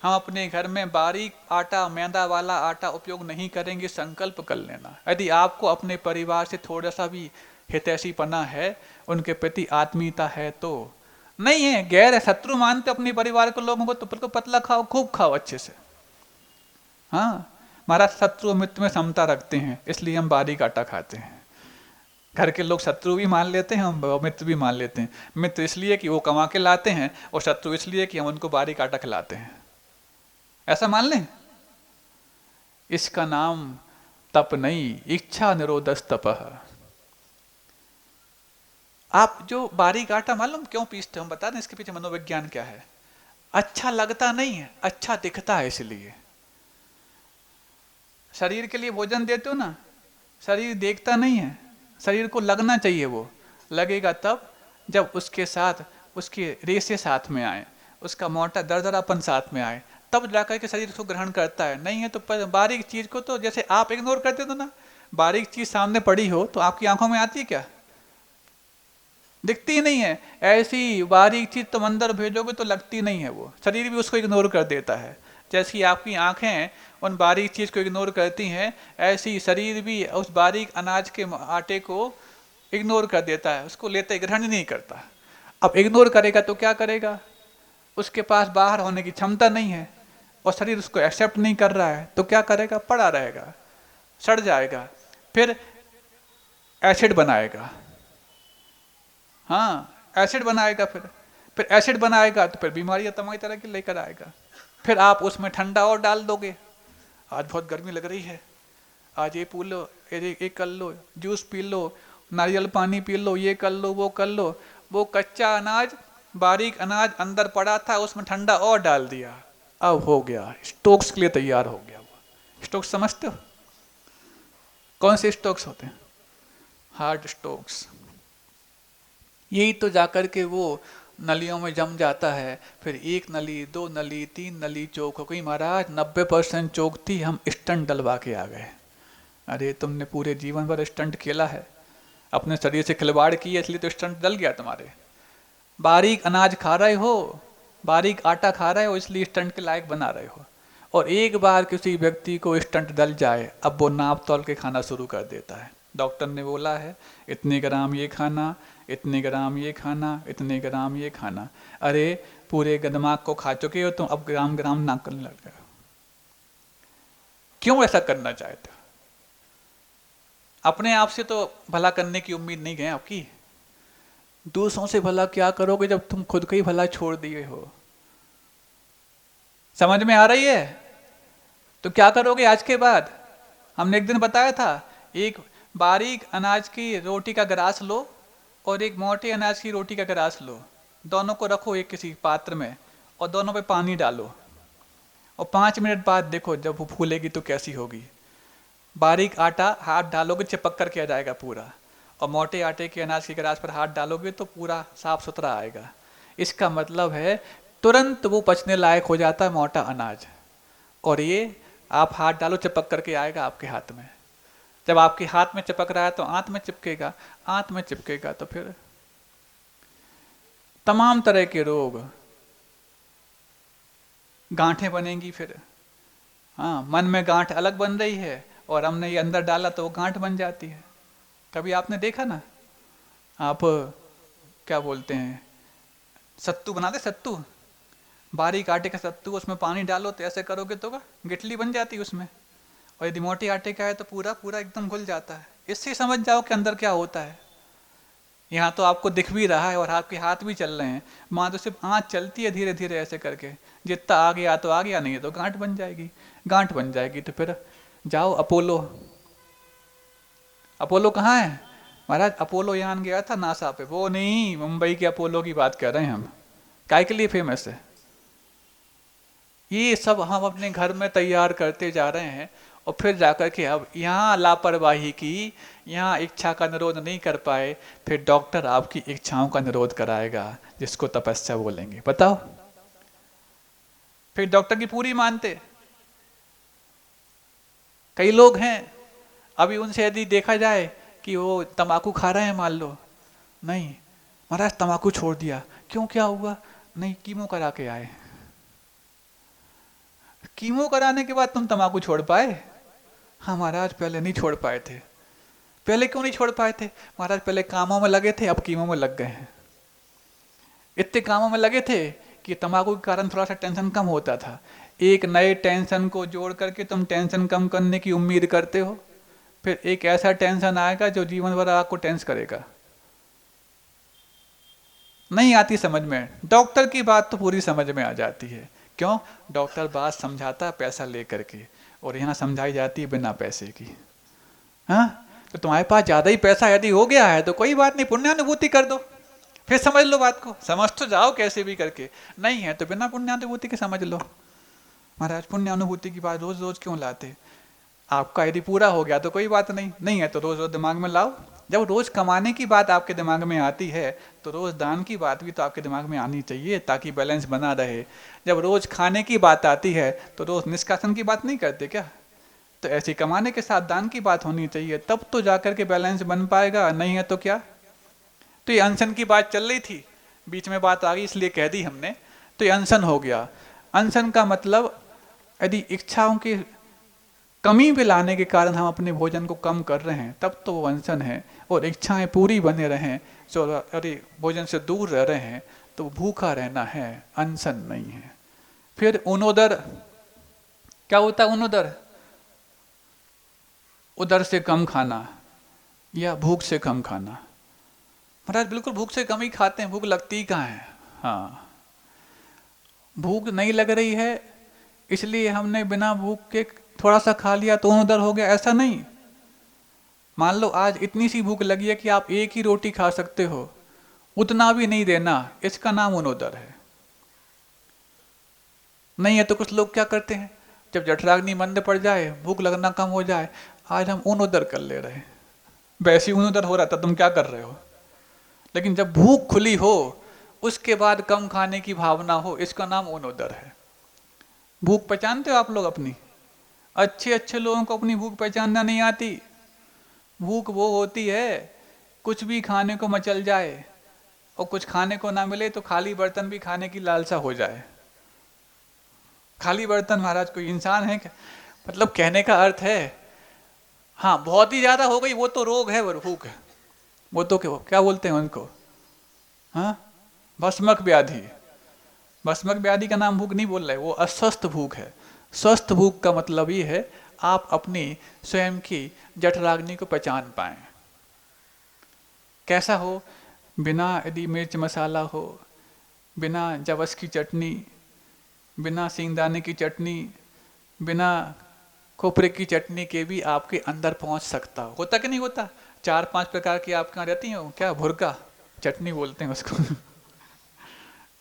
हम अपने घर में बारीक आटा, मैदा वाला आटा उपयोग नहीं करेंगे, संकल्प कर लेना। यदि आपको अपने परिवार से थोड़ा सा भी हितैषीपना है, उनके प्रति आत्मीयता है, तो नहीं है गैर है, शत्रु मानते अपने परिवार के लोगों को, तो बिल्कुल पतला खाओ, खूब खाओ अच्छे से। हाँ, महाराज शत्रु मित्र में समता रखते हैं, इसलिए हम बारीक आटा खाते हैं। घर के लोग शत्रु भी मान लेते हैं, हम मित्र भी मान लेते हैं। मित्र इसलिए कि वो कमा के लाते हैं और शत्रु इसलिए कि हम उनको बारीक आटा खिलाते हैं। ऐसा मान लें। इसका नाम तप नहीं, इच्छा निरोधस तपः। आप जो बारीक आटा मालूम क्यों पीसते हो, हम बता दें इसके पीछे मनोविज्ञान क्या है। अच्छा लगता नहीं है, अच्छा दिखता है। इसलिए शरीर के लिए भोजन देते हो ना, शरीर देखता नहीं है, शरीर को लगना चाहिए। वो लगेगा तब जब उसके साथ उसके रेशे साथ में आए, उसका मोटा दरदरापन साथ में आए, तब जाकर के शरीर उसको ग्रहण करता है। नहीं है तो बारीक चीज को तो जैसे आप इग्नोर करते हो ना, बारीक चीज सामने पड़ी हो तो आपकी आंखों में आती है क्या? दिखती ही नहीं है। ऐसी बारीक चीज तुम अंदर भेजोगे तो लगती नहीं है, वो शरीर भी उसको इग्नोर कर देता है। जैसी आपकी आंखें उन बारीक चीज को इग्नोर करती हैं, ऐसी शरीर भी उस बारीक अनाज के आटे को इग्नोर कर देता है, उसको लेते ग्रहण नहीं करता। अब इग्नोर करेगा तो क्या करेगा? उसके पास बाहर होने की क्षमता नहीं है और शरीर उसको एक्सेप्ट नहीं कर रहा है, तो क्या करेगा? पड़ा रहेगा, सड़ जाएगा, फिर एसिड बनाएगा। हाँ, एसिड बनाएगा, फिर एसिड बनाएगा तो फिर बीमारियां तमाम तरह की लेकर आएगा। फिर आप उसमें ठंडा और डाल दोगे। आज बहुत गर्मी लग रही है, आज ये पी लो, ये कर लो, जूस पी लो, नारियल पानी पी लो, ये कर लो, वो कर लो। वो कच्चा अनाज, बारीक अनाज अंदर पड़ा था, उसमें ठंडा और डाल दिया, अब हो गया, स्टोक्स के लिए तैयार हो गया। वो स्टोक्स समझते हो? कौन से स्टोक्स होते हैं? Heart Stokes. यही तो जाकर के वो नलियों में जम जाता है, फिर 1 नली, 2 नली, 3 नली चौक हो गई। महाराज 90% चौक थी, हम स्टंट डलवा के आ गए। अरे तुमने पूरे जीवन भर स्टंट खेला है, अपने शरीर से खिलवाड़ किया, इसलिए तो स्टंट डल गया तुम्हारे। बारीक अनाज खा रहे हो, बारीक आटा खा रहे हो, इसलिए स्टंट के लायक बना रहे हो। और एक बार किसी व्यक्ति को स्टंट डल जाए, अब वो नाप तोल के खाना शुरू कर देता है। डॉक्टर ने बोला है इतने ग्राम ये खाना, इतने ग्राम ये खाना, इतने ग्राम ये खाना। अरे पूरे दिमाग को खा चुके हो तुम, अब ग्राम ग्राम ना करने लग गए। क्यों ऐसा करना चाहते हो? अपने आप से तो भला करने की उम्मीद नहीं है आपकी, दूसरों से भला क्या करोगे जब तुम खुद का ही भला छोड़ दिए हो? समझ में आ रही है? तो क्या करोगे आज के बाद? हमने एक दिन बताया था, एक बारीक अनाज की रोटी का गिलास लो और एक मोटे अनाज की रोटी का गिलास लो, दोनों को रखो एक किसी पात्र में और दोनों पे पानी डालो और 5 मिनट बाद देखो जब वो फूलेगी तो कैसी होगी। बारीक आटा हाथ डालोगे चिपक कर के आ जाएगा पूरा, और मोटे आटे के अनाज के गिलास पर हाथ डालोगे तो पूरा साफ सुथरा आएगा। इसका मतलब है तुरंत वो पचने लायक हो जाता है मोटा अनाज, और ये आप हाथ डालो चिपक करके आएगा आपके हाथ में। जब आपके हाथ में चिपक रहा है तो आंत में चिपकेगा, आंत में चिपकेगा तो फिर तमाम तरह के रोग, गांठें बनेंगी फिर। हाँ, मन में गांठ अलग बन रही है और हमने ये अंदर डाला तो वो गांठ बन जाती है। कभी आपने देखा ना, आप क्या बोलते हैं, सत्तू बनाते, सत्तू बारीक आटे का सत्तू, उसमें पानी डालो तो ऐसे करोगे तो गिटली बन जाती है उसमें, और यदि मोटे आटे का है तो पूरा पूरा एकदम घुल जाता है। इससे समझ जाओ कि अंदर क्या होता है। यहाँ तो आपको दिख भी रहा है और आपके हाथ भी चल रहे हैं, वहाँ तो सिर्फ आँच चलती है धीरे धीरे ऐसे करके, जितना आ गया तो आ गया, नहीं है तो गांठ बन जाएगी। गांठ बन जाएगी तो फिर जाओ अपोलो। अपोलो कहाँ है महाराज? अपोलो यान गया था नासा पे, वो नहीं, मुंबई के अपोलो की बात कर रहे हैं हम। काय के लिए फेमस है? ये सब हम अपने घर में तैयार करते जा रहे हैं और फिर जाकर के अब यहाँ लापरवाही की, यहाँ इच्छा का निरोध नहीं कर पाए, फिर डॉक्टर आपकी इच्छाओं का निरोध कराएगा, जिसको तपस्या बोलेंगे। बताओ, फिर डॉक्टर की पूरी मानते? कई लोग हैं अभी उनसे यदि देखा जाए कि वो तंबाकू खा रहे हैं, मान लो, नहीं महाराज तंबाकू छोड़ दिया, क्यों क्या हुआ? नहीं, कीमो करा के आए। कीमो कराने के बाद तुम तंबाकू छोड़ पाए? हाँ महाराज पहले नहीं छोड़ पाए थे। पहले क्यों नहीं छोड़ पाए थे? महाराज पहले कामों में लगे थे, अब कीमो में लग गए हैं। इतने कामों में लगे थे कि तंबाकू के कारण थोड़ा सा टेंशन कम होता था। एक नए टेंशन को जोड़ करके तुम टेंशन कम करने की उम्मीद करते हो, फिर एक ऐसा टेंशन आएगा जो जीवन भर आपको टेंस करेगा। नहीं आती समझ में? डॉक्टर की बात तो पूरी समझ में आ जाती है। क्यों? डॉक्टर बात समझाता है पैसा लेकर के, और यहाँ समझाई जाती है बिना पैसे की। हाँ, तो तुम्हारे पास ज्यादा ही पैसा यदि हो गया है तो कोई बात नहीं, पुण्यानुभूति कर दो, फिर समझ लो बात को, समझ तो जाओ कैसे भी करके। नहीं है तो बिना पुण्यानुभूति के समझ लो। महाराज पुण्यानुभूति की बात रोज रोज क्यों लाते? आपका यदि पूरा हो गया तो कोई बात नहीं, नहीं है तो रोज रोज दिमाग में लाओ। जब रोज कमाने की बात आपके दिमाग में आती है तो रोज दान की बात भी तो आपके दिमाग में आनी चाहिए, ताकि बैलेंस बना रहे। जब रोज खाने की बात आती है तो रोज निष्कासन की बात नहीं करते क्या? तो ऐसे कमाने के साथ दान की बात होनी चाहिए, तब तो जाकर के बैलेंस बन पाएगा, नहीं है तो क्या? तो ये अनशन की बात चल रही थी, बीच में बात आ गई इसलिए कह दी हमने। तो ये अनशन हो गया। अनशन का मतलब यदि इच्छाओं की कमी पे लाने के कारण हम अपने भोजन को कम कर रहे हैं, तब तो वो अनशन है। और इच्छाएं पूरी बने रहें, जो अरे भोजन से दूर रह रहे हैं, तो भूखा रहना है, अनशन नहीं है। फिर उनोदर, क्या होता है उनोदर? उदर से कम खाना या भूख से कम खाना। महाराज बिल्कुल भूख से कम ही खाते हैं, भूख लगती कहाँ है। हाँ, भूख नहीं लग रही है इसलिए हमने बिना भूख के थोड़ा सा खा लिया तो उधर हो गया, ऐसा नहीं। मान लो आज इतनी सी भूख लगी है कि आप एक ही रोटी खा सकते हो, उतना भी नहीं देना, इसका नाम उनोदर है। नहीं है तो कुछ लोग क्या करते हैं, जब जठराग्नि मंद पड़ जाए, भूख लगना कम हो जाए, आज हम उनोदर कर ले रहे हैं। वैसे उनोदर हो रहा था, तुम क्या कर रहे हो? लेकिन जब भूख खुली हो उसके बाद कम खाने की भावना हो, इसका नाम उनोदर है। भूख पहचानते हो आप लोग अपनी? अच्छे अच्छे लोगों को अपनी भूख पहचानना नहीं आती। भूख वो होती है कुछ भी खाने को मचल जाए और कुछ खाने को ना मिले तो खाली बर्तन भी खाने की लालसा हो जाए। खाली बर्तन महाराज कोई इंसान है क्या? मतलब कहने का अर्थ है, हाँ बहुत ही ज्यादा हो गई वो तो रोग है, वो भूख है, वो तो क्या बोलते हैं उनको, हाँ भस्मक व्याधि। भस्मक व्याधि का नाम भूख नहीं बोल रहे, वो अस्वस्थ भूख है। स्वस्थ भूख का मतलब ये है आप अपनी स्वयं की जठराग्नि को पहचान पाएं। कैसा हो? बिना यदि मिर्च मसाला हो, बिना जवस की चटनी, बिना सींगदाने की चटनी, बिना खोपरे की चटनी के भी आपके अंदर पहुंच सकता हो। होता कि नहीं होता? 4-5 प्रकार की आपके यहाँ रहती हैं, क्या भुरका चटनी बोलते हैं उसको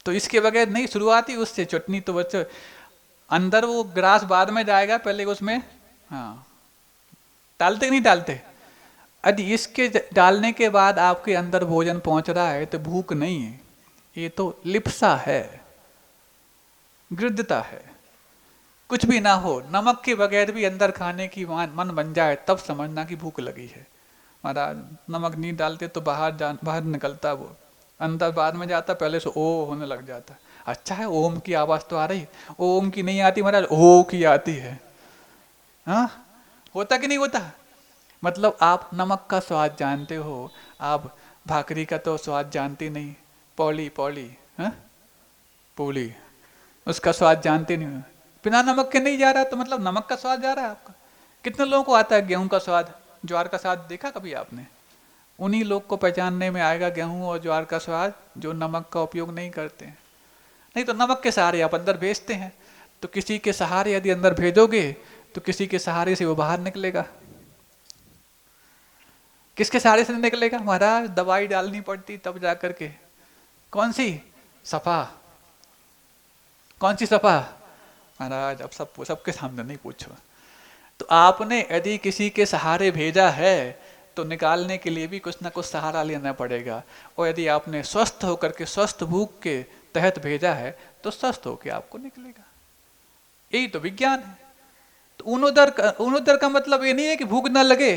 तो इसके बगैर नहीं, शुरुआती उससे चटनी तो बच्चों अंदर, वो ग्रास बाद में जाएगा, पहले उसमें हाँ डालते नहीं डालते। यदि इसके डालने के बाद आपके अंदर भोजन पहुंच रहा है तो भूख नहीं है, ये तो लिप्सा है, गृद्धता है। कुछ भी ना हो, नमक के बगैर भी अंदर खाने की मन बन जाए तब समझना कि भूख लगी है। महाराज नमक नहीं डालते तो बाहर निकलता, वो अंदर बाद में जाता, पहले से ओ होने लग जाता। अच्छा है ओम की आवाज तो आ रही, ओम की नहीं आती महाराज, ओ की आती है। हाँ होता कि नहीं होता? मतलब आप नमक का स्वाद जानते हो, आप भाकरी का तो स्वाद जानते नहीं, पौली पौली हाँ पूली, उसका स्वाद जानते नहीं हो। बिना नमक के नहीं जा रहा तो मतलब नमक का स्वाद जा रहा है आपका। कितने लोगों को आता है गेहूं का स्वाद, ज्वार का स्वाद देखा कभी आपने? उन्हीं लोग को पहचानने में आएगा गेहूं और ज्वार का स्वाद जो नमक का उपयोग नहीं करते हैं। नहीं तो नमक के सहारे आप अंदर भेजते हैं, तो किसी के सहारे यदि अंदर भेजोगे तो किसी के सहारे से वो बाहर निकलेगा। किसके सहारे से निकलेगा महाराज? दवाई डालनी पड़ती तब जाकर के। कौन सी? सफा। कौन सी सफा महाराज? अब सबके सामने नहीं पूछो। तो आपने यदि किसी के सहारे भेजा है तो निकालने के लिए भी कुछ ना कुछ सहारा लेना पड़ेगा। और यदि आपने स्वस्थ होकर के स्वस्थ भूख के तहत भेजा है तो स्वस्थ होकर आपको निकलेगा। यही तो विज्ञान है। तो ऊनोदर का मतलब ये नहीं है कि भूख ना लगे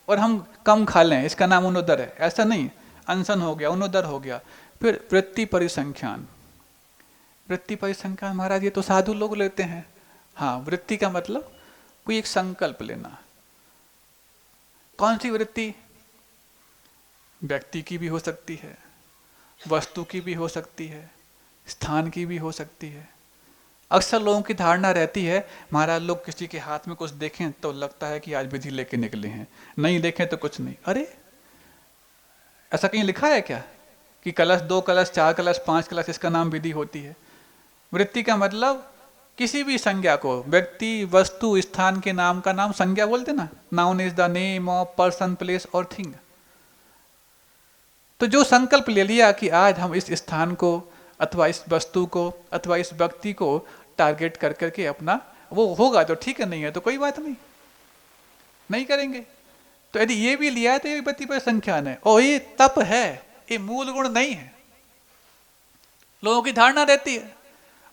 और हम कम खा लें, इसका नाम ऊनोदर है, ऐसा नहीं। अनशन हो गया, ऊनोदर हो गया। फिर वृत्ति परिसंख्यान। वृत्ति परिसंख्यान महाराज ये तो साधु लोग लेते हैं। हाँ वृत्ति का मतलब कोई एक संकल्प लेना। कौन सी वृत्ति? व्यक्ति की भी हो सकती है, वस्तु की भी हो सकती है, स्थान की भी हो सकती है। अक्सर लोगों की धारणा रहती है महाराज लोग किसी के हाथ में कुछ देखें तो लगता है कि आज विधि लेके निकले हैं, नहीं देखें तो कुछ नहीं। अरे ऐसा कहीं लिखा है क्या कि कलश 2 कलश 4 कलश 5 कलश इसका नाम विधि होती है? वृत्ति का मतलब किसी भी संज्ञा को, व्यक्ति वस्तु स्थान के नाम का नाम संज्ञा बोलते ना, noun is the name of person place और थिंग। तो जो संकल्प ले लिया कि आज हम इस स्थान को अथवा इस वस्तु को अथवा इस व्यक्ति को टारगेट कर करके अपना वो होगा तो ठीक है, नहीं है तो कोई बात नहीं, नहीं करेंगे। तो यदि ये भी लिया है तो ये वृत्ति पर संख्यान है। और ये तप है, ये मूल गुण नहीं है, लोगों की धारणा रहती है।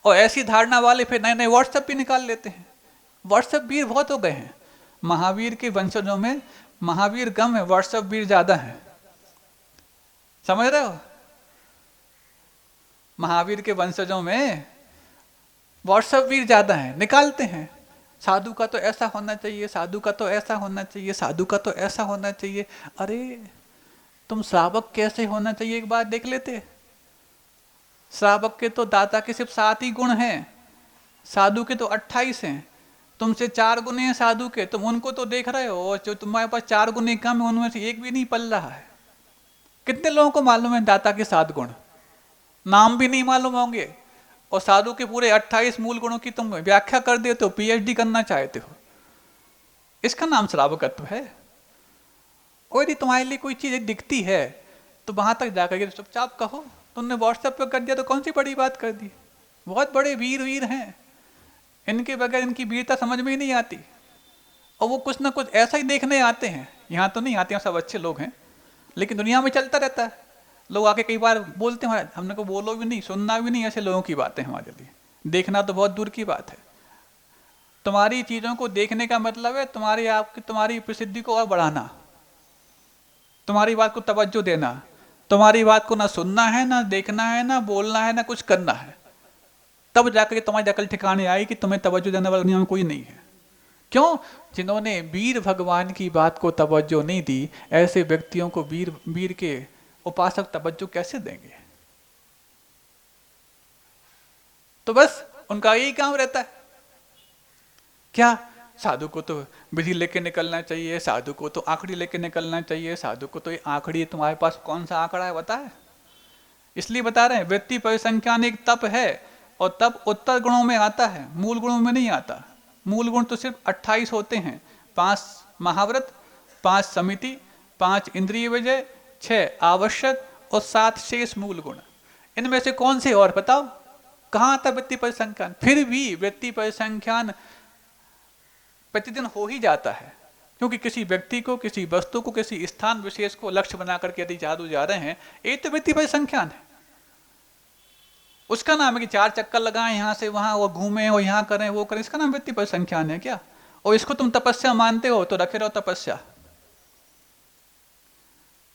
और ऐसी धारणा वाले फिर नए नए व्हाट्सएप भी निकाल लेते हैं। व्हाट्सएप वीर बहुत हो गए हैं। महावीर के वंशजों में महावीर कम है, व्हाट्सएप वीर ज्यादा है। समझ रहे हो? महावीर के वंशजों में व्हाट्सएप वीर ज्यादा है, निकालते हैं साधु का तो ऐसा होना चाहिए, साधु का तो ऐसा होना चाहिए, साधु का तो ऐसा होना चाहिए। अरे तुम श्रावक कैसे होना चाहिए एक बात देख लेते। श्रावक के तो दाता के सिर्फ 7 ही गुण हैं, साधु के तो 28 हैं। तुमसे 4 गुण हैं साधु के, तुम उनको तो देख रहे हो, और जो तुम्हारे पास 4 गुण कम है उनमें से एक भी नहीं पल रहा है। कितने लोगों को मालूम है दाता के 7 गुण? नाम भी नहीं मालूम होंगे। और साधु के पूरे 28 मूल गुणों की तुम व्याख्या कर देते हो, पीएचडी करना चाहते हो। इसका नाम श्रावकत्व है। और यदि तुम्हारे लिए कोई चीज दिखती है तो वहां तक जाकर के चुपचाप कहो। तुमने व्हाट्सएप पे कर दिया तो कौन सी बड़ी बात कर दी? बहुत बड़े वीर हैं, इनके बगैर इनकी वीरता समझ में ही नहीं आती। और वो कुछ ना कुछ ऐसा ही देखने आते हैं। यहाँ तो नहीं आते हैं, सब अच्छे लोग हैं, लेकिन दुनिया में चलता रहता है। लोग आके कई बार बोलते हैं हमने को बोलो भी नहीं, सुनना भी नहीं, ऐसे लोगों की बातें हमारे लिए। देखना तो बहुत दूर की बात है। तुम्हारी चीजों को देखने का मतलब है तुम्हारी प्रसिद्धि को और बढ़ाना, तुम्हारी बात को तवज्जो देना। तुम्हारी बात को ना सुनना है, ना देखना है, ना बोलना है, ना कुछ करना है। तब जाकर तुम्हारी अकल ठिकाने आई कि तुम्हें तवज्जो देने वाला दुनिया में कोई नहीं है। क्यों? जिन्होंने वीर भगवान की बात को तवज्जो नहीं दी, ऐसे व्यक्तियों को वीर वीर के उपासक तवज्जो कैसे देंगे? तो बस उनका यही काम रहता है। क्या? साधु को तो विधि लेके निकलना चाहिए, साधु को तो आंकड़ी लेके निकलना चाहिए, साधु को तो ये आंकड़ी, तुम्हारे पास कौन सा आंकड़ा है बता है? इसलिए बता रहे हैं वृत्ति परिसंख्यान एक तप है, और तप उत्तर गुणों में आता है, मूल गुणों में नहीं आता। मूल गुण तो सिर्फ 28 होते हैं, 5 महाव्रत, 5 समिति, 5 इंद्रिय विजय, 6 आवश्यक और 7 शेष मूल गुण। इनमें से कौन से और बताओ? कहाँ आता वृत्ति परिसंख्यान? फिर भी वृत्ति परिसंख्यान प्रतिदिन हो ही जाता है, क्योंकि किसी व्यक्ति को, किसी वस्तु को, किसी स्थान विशेष को लक्ष्य बनाकर के यदि जादू जा रहे हैं, ये तो वृत्ति परिसंख्यान है। उसका नाम है कि 4 चक्कर लगाएं यहां से वहां, वो घूमें और यहां करें वो करें, इसका नाम वृत्ति परिसंख्यान है क्या? और इसको तुम तपस्या मानते हो तो रखे रहो तपस्या।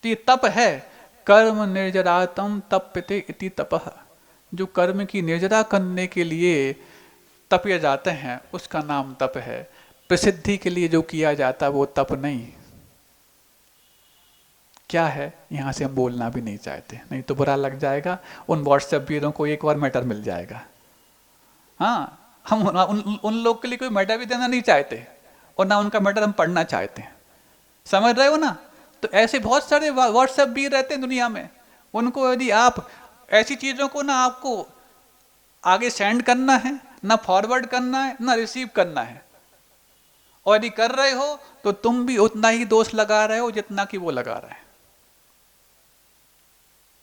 तो ये तप है, कर्म निर्जरातम तप्यते इति तपः। जो कर्म की निर्जरा करने के लिए तपे जाते हैं उसका नाम तप है। प्रसिद्धि के लिए जो किया जाता वो तप नहीं। क्या है? यहां से हम बोलना भी नहीं चाहते, नहीं तो बुरा लग जाएगा। उन व्हाट्सएप वीरों को एक बार मैटर मिल जाएगा। हाँ, हम उन लोग के लिए कोई मैटर भी देना नहीं चाहते, और ना उनका मैटर हम पढ़ना चाहते हैं। समझ रहे हो ना? तो ऐसे बहुत सारे व्हाट्सएप वीर रहते हैं दुनिया में। उनको यदि आप ऐसी चीजों को ना आपको आगे सेंड करना है, ना फॉरवर्ड करना है, ना रिसीव करना है, और यदि कर रहे हो तो तुम भी उतना ही दोष लगा रहे हो जितना कि वो लगा रहे हैं।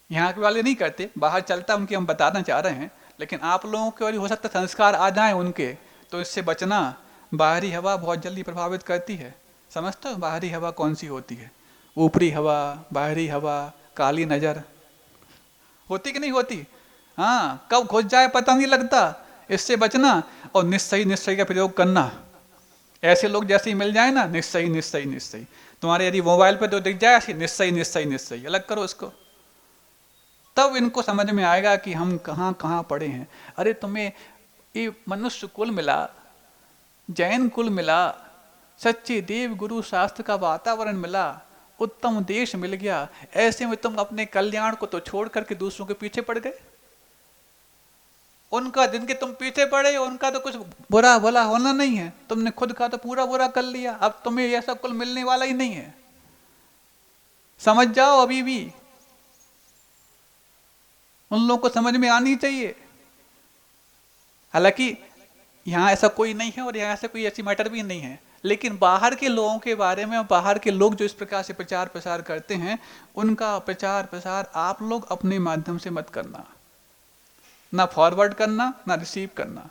यहाँ के वाले नहीं करते, बाहर चलता उनके, हम बताना चाह रहे हैं। लेकिन आप लोगों के यदि हो सकता है संस्कार आ जाए उनके, तो इससे बचना। बाहरी हवा बहुत जल्दी प्रभावित करती है। समझते हो बाहरी हवा कौन सी होती है? ऊपरी हवा, बाहरी हवा, काली नजर होती कि नहीं होती? हाँ, कब घुस जाए पता नहीं लगता। इससे बचना और निश्चय का प्रयोग करना। ऐसे लोग जैसे ही मिल जाए ना, निश्चय तुम्हारे यदि मोबाइल पे तो दिख जाए ऐसे निश्चय अलग करो इसको, तब इनको समझ में आएगा कि हम कहाँ कहाँ पड़े हैं। अरे तुम्हें ये मनुष्य कुल मिला, जैन कुल मिला, सच्चे देव गुरु शास्त्र का वातावरण मिला, उत्तम देश मिल गया, ऐसे में तुम अपने कल्याण को तो छोड़ करके दूसरों के पीछे पड़ गए। उनका, जिनके तुम पीछे पड़े, उनका तो कुछ बुरा भला होना नहीं है, तुमने खुद का तो पूरा बुरा कर लिया। अब तुम्हें यह सब कुल मिलने वाला ही नहीं है। समझ जाओ अभी भी, उन लोगों को समझ में आनी चाहिए। हालांकि यहाँ ऐसा कोई नहीं है और यहाँ ऐसा कोई ऐसी मैटर भी नहीं है, लेकिन बाहर के लोगों के बारे में, बाहर के लोग जो इस प्रकार से प्रचार प्रसार करते हैं, उनका प्रचार प्रसार आप लोग अपने माध्यम से मत करना, ना फॉरवर्ड करना, ना रिसीव करना,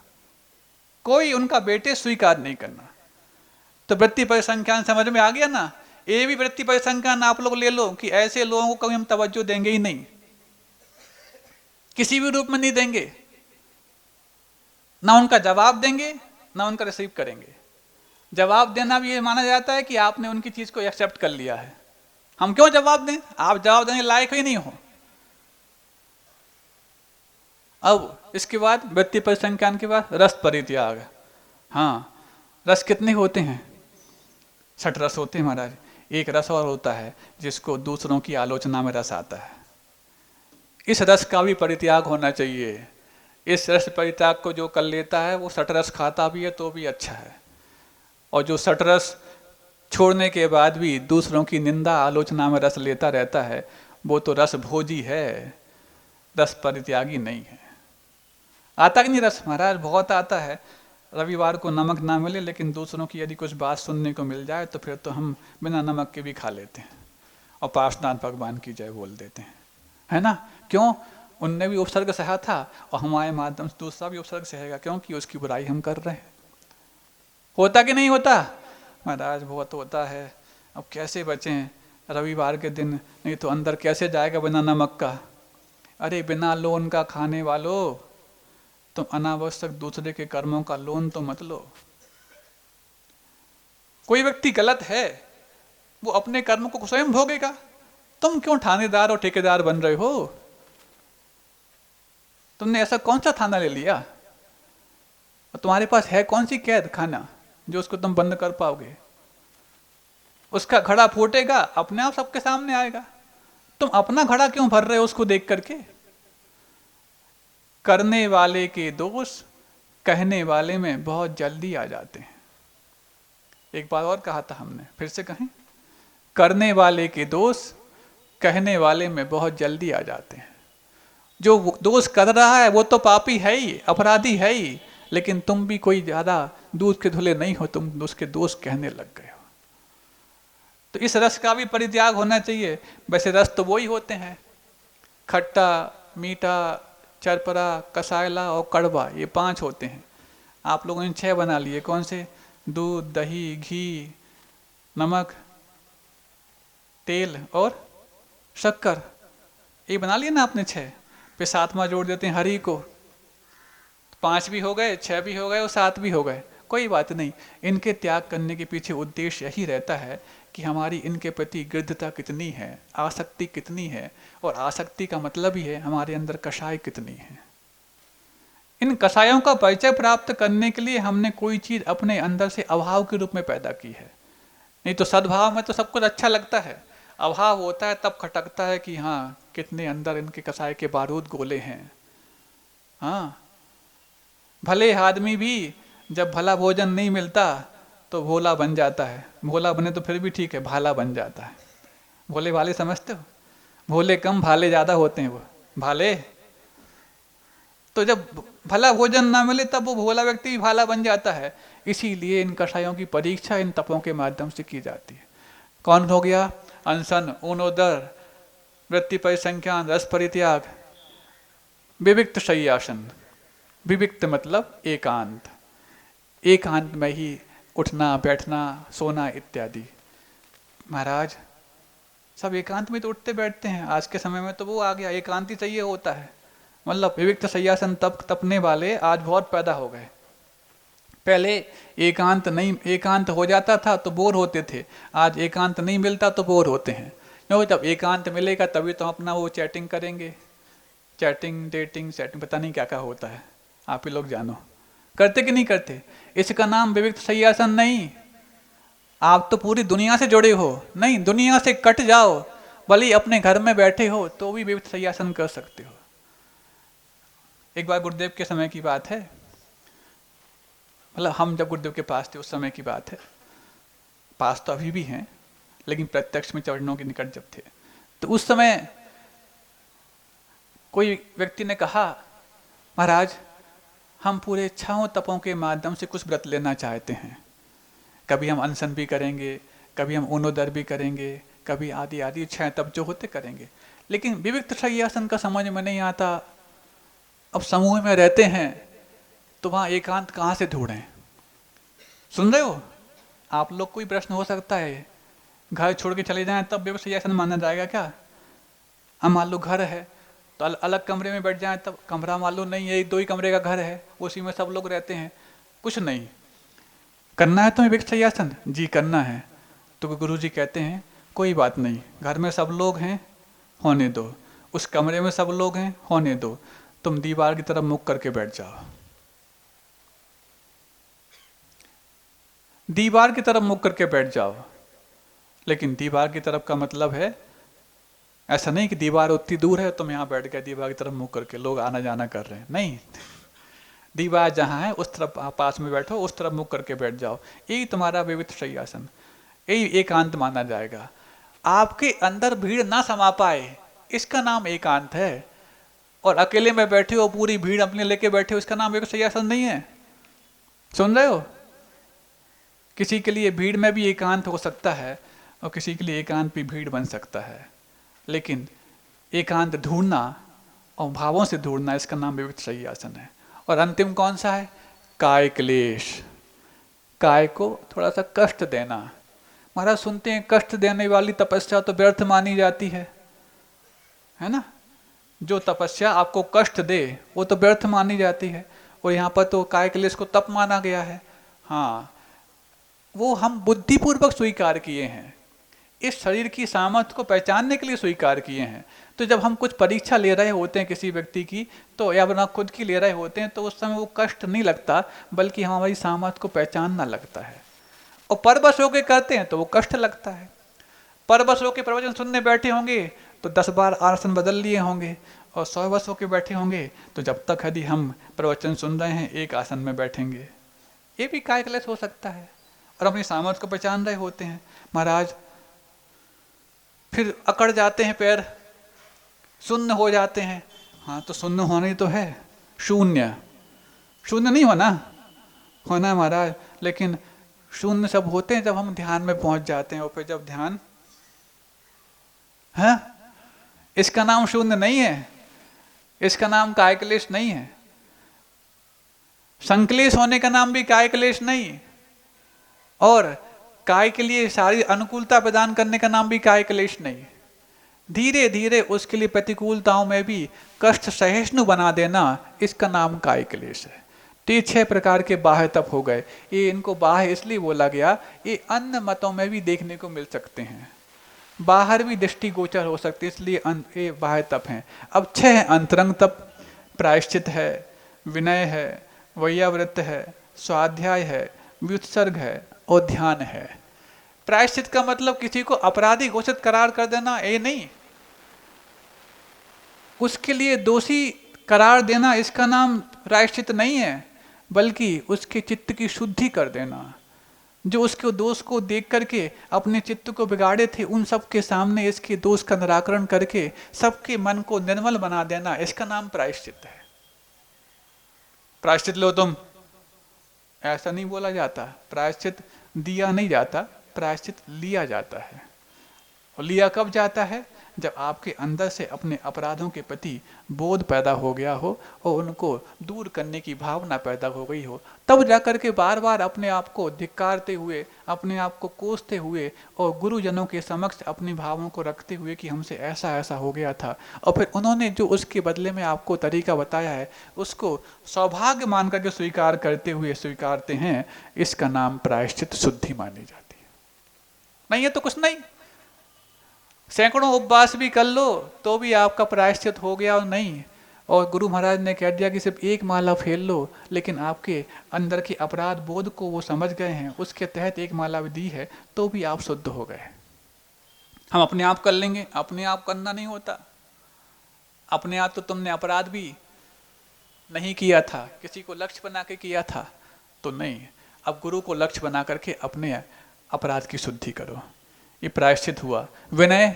कोई उनका बेटे स्वीकार नहीं करना। तो वृत्ति परिसंख्यान समझ में आ गया ना? ये भी वृत्ति परिसंख्यान आप लोग ले लो कि ऐसे लोगों को कभी हम तवज्जो देंगे ही नहीं, किसी भी रूप में नहीं देंगे। ना उनका जवाब देंगे, ना उनका रिसीव करेंगे। जवाब देना भी ये माना जाता है कि आपने उनकी चीज को एक्सेप्ट कर लिया है। हम क्यों जवाब दें? आप जवाब देने लायक ही नहीं हो। अब इसके बाद वृत्ति परिसंख्यान के बाद रस परित्याग। हाँ, रस कितने होते हैं? 6 रस होते हैं महाराज। एक रस और होता है जिसको दूसरों की आलोचना में रस आता है। इस रस का भी परित्याग होना चाहिए। इस रस परित्याग को जो कर लेता है वो 6 रस खाता भी है तो भी अच्छा है, और जो 6 रस छोड़ने के बाद भी दूसरों की निंदा आलोचना में रस लेता रहता है, वो तो रस भोजी है, रस परित्यागी नहीं है। आता कि नहीं रस? महाराज बहुत आता है। रविवार को नमक ना मिले लेकिन दूसरों की यदि कुछ बात सुनने को मिल जाए तो फिर तो हम बिना नमक के भी खा लेते हैं और पार्षनाथ भगवान की जय बोल देते हैं, है ना? क्यों? उनने भी उपसर्ग सहा था और हमारे माध्यम से दूसरा भी उपसर्ग सहेगा, क्योंकि उसकी बुराई हम कर रहे हैं। होता कि नहीं होता? महाराज बहुत होता है। अब कैसे बचें रविवार के दिन? नहीं तो अंदर कैसे जाएगा बिना नमक का? अरे बिना लोन का खाने वालों, तुम अनावश्यक दूसरे के कर्मों का लोन तो मत लो। कोई व्यक्ति गलत है, वो अपने कर्मों को स्वयं भोगेगा। तुम क्यों थानेदार और ठेकेदार बन रहे हो? तुमने ऐसा कौन सा थाना ले लिया? तुम्हारे पास है कौन सी कैद खाना जो उसको तुम बंद कर पाओगे? उसका घड़ा फूटेगा, अपने आप सबके सामने आएगा। तुम अपना घड़ा क्यों भर रहे हो उसको देख करके? करने वाले के दोष कहने वाले में बहुत जल्दी आ जाते हैं। एक बार और कहा था हमने, फिर से कहें, करने वाले के दोष कहने वाले में बहुत जल्दी आ जाते हैं। जो दोष कर रहा है वो तो पापी है ही, अपराधी है ही, लेकिन तुम भी कोई ज्यादा दूध के धुले नहीं हो, तुम उसके दोष कहने लग गए हो। तो इस रस का भी परित्याग होना चाहिए। वैसे रस तो वो ही होते हैं, खट्टा, मीठा, चरपरा, कसायला और कड़वा, ये 5 होते हैं। आप लोगों ने 6 बना लिए। कौन से? दूध, दही, घी, नमक, तेल और शक्कर, ये बना लिए ना आपने 6। फिर 7वां जोड़ देते हैं हरि को। 5 भी हो गए, 6 भी हो गए और 7 भी हो गए। कोई बात नहीं, इनके त्याग करने के पीछे उद्देश्य यही रहता है कि हमारी इनके प्रति गिद्धता कितनी है, आसक्ति कितनी है, और आसक्ति का मतलब ही है हमारे अंदर कषाय कितनी है। इन कषायों का परिचय प्राप्त करने के लिए हमने कोई चीज अपने अंदर से अभाव के रूप में पैदा की है। नहीं तो सद्भाव में तो सब कुछ अच्छा लगता है, अभाव होता है तब खटकता है कि हाँ कितने अंदर इनके कसाय के बारूद गोले हैं। हाँ, भले आदमी भी जब भला भोजन नहीं मिलता तो भोला बन जाता है। भोला बने तो फिर भी ठीक है, भाला बन जाता है। भोले भाले समझते हो? भोले कम भाले ज्यादा होते हैं। वो भाले तो जब भला भोजन ना मिले तब वो भोला व्यक्ति भी भाला बन जाता है। इसीलिए इन कषायों की परीक्षा इन तपों के माध्यम से की जाती है। कौन हो गया? अनशन, ऊनोदर, वृत्ति परिसंख्यान, रस परित्याग, विविक्त शय्यासन। विविक्त मतलब एकांत, एकांत में ही उठना, बैठना, सोना इत्यादि। महाराज सब एकांत में तो उठते बैठते हैं। आज के समय में तो वो आ गया, एकांत ही चाहिए होता है। मतलब विविक्त शय्यासन तपने वाले आज बहुत पैदा हो गए। पहले एकांत नहीं, एकांत हो जाता था तो बोर होते थे, आज एकांत नहीं मिलता तो बोर होते हैं। क्योंकि जब एकांत मिलेगा तभी तो अपना वो चैटिंग करेंगे। चैटिंग, डेटिंग, सेटिंग, पता नहीं क्या क्या होता है, आप ही लोग जानो। करते कि नहीं करते? इसका नाम विविक्त शय्यासन नहीं। आप तो पूरी दुनिया से जुड़े हो। नहीं, दुनिया से कट जाओ, भले अपने घर में बैठे हो तो भी विविक्त शय्यासन कर सकते हो। एक बार गुरुदेव के समय की बात है, मतलब हम जब गुरुदेव के पास थे उस समय की बात है। पास तो अभी भी हैं, लेकिन प्रत्यक्ष में चरणों के निकट जब थे तो उस समय कोई व्यक्ति ने कहा, महाराज हम पूरे 6 तपों के माध्यम से कुछ व्रत लेना चाहते हैं। कभी हम अनशन भी करेंगे, कभी हम ऊनोदर भी करेंगे, कभी आदि आदि 6 तप जो होते करेंगे, लेकिन विविक्त शय्यासन का समझ में नहीं आता। अब समूह में रहते हैं तो वहाँ एकांत कहाँ से ढूंढें? सुन रहे हो? आप लोग कोई प्रश्न हो सकता है, घर छोड़ के चले जाएं तब विविक्त शय्यासन माना जाएगा क्या? अब मान लो घर है तो अलग कमरे में बैठ जाएं तब, कमरा मान लो नहीं है, 1-2 ही कमरे का घर है, उसी में सब लोग रहते हैं, कुछ नहीं करना है तुम्हें विविक्त शय्यासन? जी करना है। तो गुरु जी कहते हैं कोई बात नहीं, घर में सब लोग हैं, होने दो, उस कमरे में सब लोग हैं, होने दो, तुम दीवार की तरफ मुख करके बैठ जाओ। दीवार की तरफ मुख करके बैठ जाओ। लेकिन दीवार की तरफ का मतलब है ऐसा नहीं कि दीवार उतनी दूर है तुम यहाँ बैठ गए दीवार की तरफ मुख करके, लोग आना जाना कर रहे हैं, नहीं। दीवार जहाँ है उस तरफ पास में बैठो, उस तरफ मुख करके बैठ जाओ। यही तुम्हारा विविक्त शय्यासन, यही एकांत माना जाएगा। आपके अंदर भीड़ ना समा पाए, इसका नाम एकांत है। और अकेले में बैठे हो, पूरी भीड़ अपने लेके बैठे हो, इसका नाम विविक्त शय्यासन नहीं है। सुन रहे हो? किसी के लिए भीड़ में भी एकांत हो सकता है और किसी के लिए एकांत भी भीड़ बन सकता है, लेकिन एकांत ढूंढना और भावों से ढूंढना, इसका नाम विविक्त शय्यासन है। और अंतिम कौन सा है? काय क्लेश, काय को थोड़ा सा कष्ट देना। महाराज सुनते हैं कष्ट देने वाली तपस्या तो व्यर्थ मानी जाती है ना? जो तपस्या आपको कष्ट दे वो तो व्यर्थ मानी जाती है, और यहाँ पर तो काय क्लेश को तप माना गया है। हाँ, वो हम बुद्धिपूर्वक स्वीकार किए हैं, इस शरीर की सामर्थ्य को पहचानने के लिए स्वीकार किए हैं। तो जब हम कुछ परीक्षा ले रहे होते हैं किसी व्यक्ति की, तो या अपना खुद की ले रहे होते हैं, तो उस समय वो कष्ट नहीं लगता, बल्कि हमारी सामर्थ्य को पहचानना लगता है। और परवश होकर करते हैं तो वो कष्ट लगता है। परवश होकर प्रवचन सुनने बैठे होंगे तो 10 बार आसन बदल लिए होंगे, और 100 वर्ष होकर बैठे होंगे तो जब तक यदि हम प्रवचन सुन रहे हैं एक आसन में बैठेंगे। ये भी काय क्लेश हो सकता है। और अपनी सामर्थ्य को पहचान रहे होते हैं। महाराज फिर अकड़ जाते हैं पैर, शून्य हो जाते हैं। हाँ तो शून्य होने तो है, शून्य शून्य नहीं होना, होना है महाराज, लेकिन शून्य सब होते हैं जब हम ध्यान में पहुंच जाते हैं। और फिर जब ध्यान है, इसका नाम शून्य नहीं है, इसका नाम काय क्लेश नहीं है। संक्लेश होने का नाम भी काय क्लेश नहीं, और काय के लिए सारी अनुकूलता प्रदान करने का नाम भी काय क्लेश नहीं। धीरे धीरे उसके लिए प्रतिकूलताओं में भी कष्ट सहिष्णु बना देना, इसका नाम काय क्लेश है। तो ये 6 प्रकार के बाह्य तप हो गए। ये इनको बाह्य इसलिए बोला गया, ये अन्य मतों में भी देखने को मिल सकते हैं, बाहर भी दृष्टिगोचर हो सकते, इसलिए ये बाह्य तप हैं। अब 6 है अंतरंग तप। प्रायश्चित है, विनय है, वैयावृत्त है, स्वाध्याय है, व्युत्सर्ग है और ध्यान है। प्रायश्चित का मतलब किसी को अपराधी घोषित करार कर देना, ये नहीं, उसके लिए दोषी करार देना, इसका नाम प्रायश्चित नहीं है, बल्कि उसके चित्त की शुद्धि कर देना। जो उसके दोष को देख करके अपने चित्त को बिगाड़े थे, उन सब के सामने इसके दोष का निराकरण करके सबके मन को निर्मल बना देना, इसका नाम प्रायश्चित है। प्रायश्चित लो तुम, ऐसा नहीं बोला जाता। प्रायश्चित दिया नहीं जाता, प्रायश्चित लिया जाता है। और लिया कब जाता है? जब आपके अंदर से अपने अपराधों के प्रति बोध पैदा हो गया हो और उनको दूर करने की भावना पैदा हो गई हो, तब जाकर के बार बार अपने आप को धिक्कारते हुए, अपने आप को कोसते हुए और गुरुजनों के समक्ष अपनी भावों को रखते हुए कि हमसे ऐसा ऐसा हो गया था, और फिर उन्होंने जो उसके बदले में आपको तरीका बताया है उसको सौभाग्य मान करके स्वीकार करते हुए स्वीकारते हैं, इसका नाम प्रायश्चित शुद्धि मानी जाती है। नहीं है तो कुछ नहीं, सैकड़ों उपवास भी कर लो तो भी आपका प्रायश्चित हो गया और नहीं। और गुरु महाराज ने कह दिया कि सिर्फ एक माला फेर लो, लेकिन आपके अंदर के अपराध बोध को वो समझ गए हैं, उसके तहत एक माला भी दी है तो भी आप शुद्ध हो गए। हम अपने आप कर लेंगे, अपने आप करना नहीं होता। अपने आप तो तुमने अपराध भी नहीं किया था, किसी को लक्ष्य बना के किया था तो नहीं। अब गुरु को लक्ष्य बना करके अपने अपराध की शुद्धि करो, ये प्रायश्चित हुआ। विनय,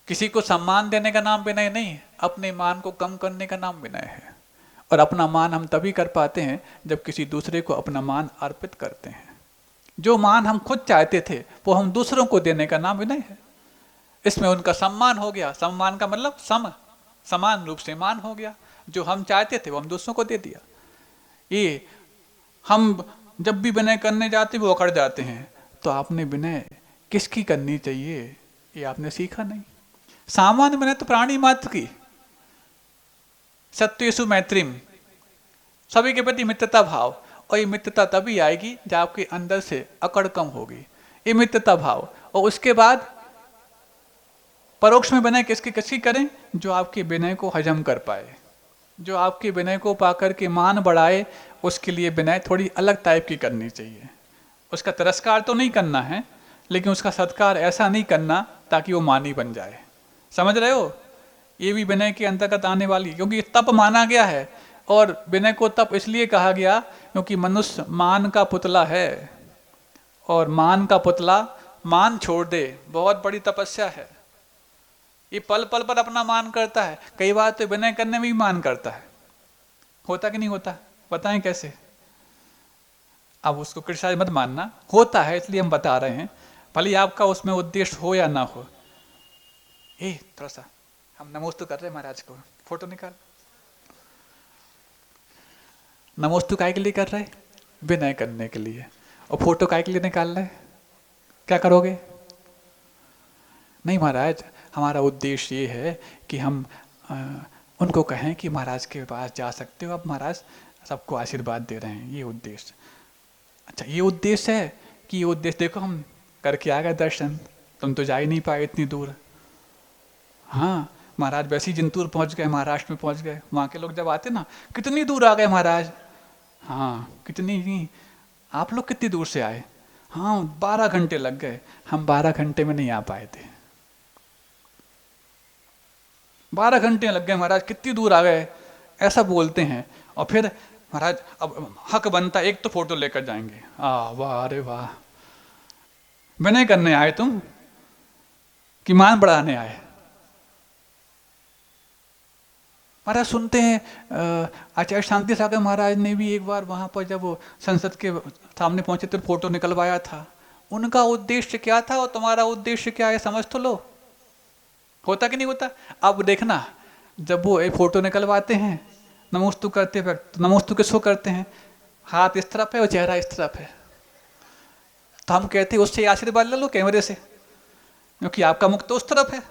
किसी को सम्मान देने का नाम विनय नहीं, अपने मान को कम करने का नाम विनय है। और अपना मान हम तभी कर पाते हैं जब किसी दूसरे को अपना मान अर्पित करते हैं। जो मान हम खुद चाहते थे वो हम दूसरों को देने का नाम विनय है। इसमें उनका सम्मान हो गया, सम्मान का मतलब समान रूप से मान हो गया। जो हम चाहते थे वो हम दूसरों को दे दिया। ये हम जब भी विनय करने जाते वो अकड़ जाते हैं, तो आपने विनय किसकी करनी चाहिए ये आपने सीखा नहीं। सामान्य विनय तो प्राणी मात्र की, सत्येषु मैत्रीम, सभी के प्रति मित्रता भाव। और ये मित्रता तभी आएगी जब आपके अंदर से अकड़ कम होगी, ये मित्रता भाव। और उसके बाद परोक्ष में विनय किसकी किसकी करें? जो आपके विनय को हजम कर पाए, जो आपके विनय को पाकर के मान बढ़ाए, उसके लिए विनय थोड़ी अलग टाइप की करनी चाहिए। उसका तिरस्कार तो नहीं करना है, लेकिन उसका सत्कार ऐसा नहीं करना ताकि वो मानी बन जाए। समझ रहे हो? ये भी विनय के अंतर्गत आने वाली, क्योंकि तप माना गया है। और विनय को तप इसलिए कहा गया क्योंकि मनुष्य मान का पुतला है, और मान का पुतला मान छोड़ दे बहुत बड़ी तपस्या है। ये पल पल पर अपना मान करता है, कई बार तो विनय करने में भी मान करता है। होता कि नहीं होता? बताएं कैसे? अब उसको क्रिटिसाइज मत मानना, होता है इसलिए हम बता रहे हैं, भले आपका उसमें उद्देश्य हो या ना हो। थोड़ा सा हम नमोस्तु कर रहे हैं महाराज को, फोटो निकाल। नमोस्तु काय के लिए कर रहे हैं? विनय करने के लिए। और फोटो काय के लिए निकाल रहे हैं? क्या करोगे? नहीं महाराज, हमारा उद्देश्य ये है कि हम उनको कहें कि महाराज के पास जा सकते हो, अब महाराज सबको आशीर्वाद दे रहे हैं, ये उद्देश्य। अच्छा, ये उद्देश्य है कि ये उद्देश्य देखो हम करके आ गए दर्शन, तुम तो जा ही नहीं पाए इतनी दूर। हाँ महाराज वैसे ही जिंतूर पहुंच गए, महाराष्ट्र में पहुंच गए। वहाँ के लोग जब आते ना, कितनी दूर आ गए महाराज। हाँ कितनी नहीं, आप लोग कितनी दूर से आए। हाँ 12 घंटे लग गए, हम 12 घंटे में नहीं आ पाए थे। 12 घंटे लग गए महाराज, कितनी दूर आ गए, ऐसा बोलते हैं। और फिर महाराज अब हक बनता, एक तो फोटो लेकर जाएंगे। वाह, अरे वाह, विनय करने आए तुम कि मान बढ़ाने आए। महाराज सुनते हैं आचार्य शांति सागर महाराज ने भी एक बार वहां पर जब वो संसद के सामने पहुंचे तो फोटो निकलवाया था। उनका उद्देश्य क्या था और तुम्हारा उद्देश्य क्या है, समझ तो लो। होता कि नहीं होता। अब देखना, जब वो एक फोटो निकलवाते हैं, नमोस्तु करते वक्त, नमोस्तु किसको करते हैं, हाथ इस तरफ है और चेहरा इस तरफ है, तो हम कहते हैं उससे आशीर्वाद ले लो कैमरे से, क्योंकि आपका मुख तो उस तरफ है।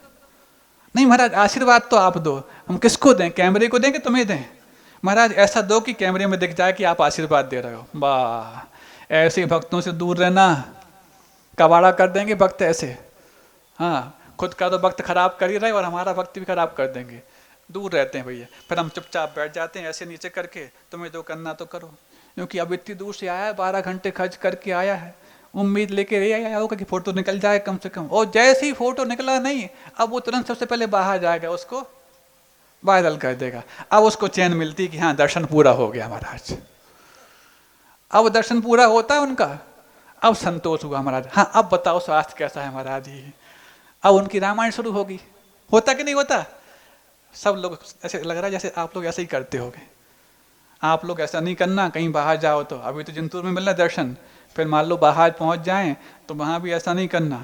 नहीं महाराज आशीर्वाद तो आप दो, हम किसको दें, कैमरे को दें कि तुम्हें दें। महाराज ऐसा दो कि कैमरे में दिख जाए कि आप आशीर्वाद दे रहे हो। वाह, ऐसे भक्तों से दूर रहना, कबाड़ा कर देंगे भक्त ऐसे। हाँ खुद का तो वक्त खराब कर ही रहे और हमारा वक्त भी खराब कर देंगे। दूर रहते हैं भैया, फिर हम चुपचाप बैठ जाते हैं ऐसे नीचे करके, तुम्हें जो करना तो करो। क्योंकि अब इतनी दूर से आया है, 12 घंटे खर्च करके आया है, उम्मीद लेके ये आया होगा कि फोटो निकल जाए कम से कम। और जैसे ही फोटो निकला नहीं, अब वो तुरंत सबसे पहले बाहर जाएगा, उसको वायरल कर देगा। अब उसको चैन मिलती कि हाँ दर्शन पूरा हो गया महाराज। अब दर्शन पूरा होता है उनका, अब संतोष हुआ महाराज। हाँ अब बताओ स्वास्थ्य कैसा है महाराज जी। अब उनकी रामायण शुरू होगी। होता कि नहीं होता। सब लोग ऐसे लग रहा है जैसे आप लोग ऐसे ही करते होगे। आप लोग ऐसा नहीं करना, कहीं बाहर जाओ तो, अभी तो जिंतूर में मिल रहा दर्शन, फिर मान लो बाहर पहुंच जाएं तो वहां भी ऐसा नहीं करना।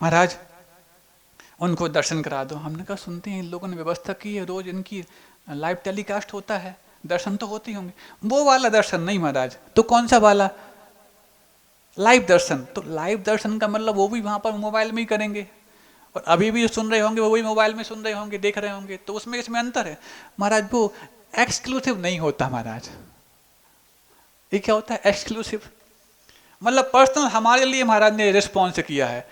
महाराज उनको दर्शन करा दो। हमने कहा सुनते हैं इन लोगों ने व्यवस्था की है, रोज इनकी लाइव टेलीकास्ट होता है, दर्शन तो होते ही होंगे। वो वाला दर्शन नहीं महाराज। तो कौन सा वाला, लाइव दर्शन। तो लाइव दर्शन का मतलब वो भी वहां पर मोबाइल में ही करेंगे, और अभी भी जो सुन रहे होंगे वो भी मोबाइल में सुन रहे होंगे, देख रहे होंगे, तो उसमें इसमें अंतर है महाराज। वो एक्सक्लूसिव नहीं होता महाराज। ये क्या होता है एक्सक्लूसिव, मतलब पर्सनल हमारे लिए महाराज ने रिस्पॉन्स किया है।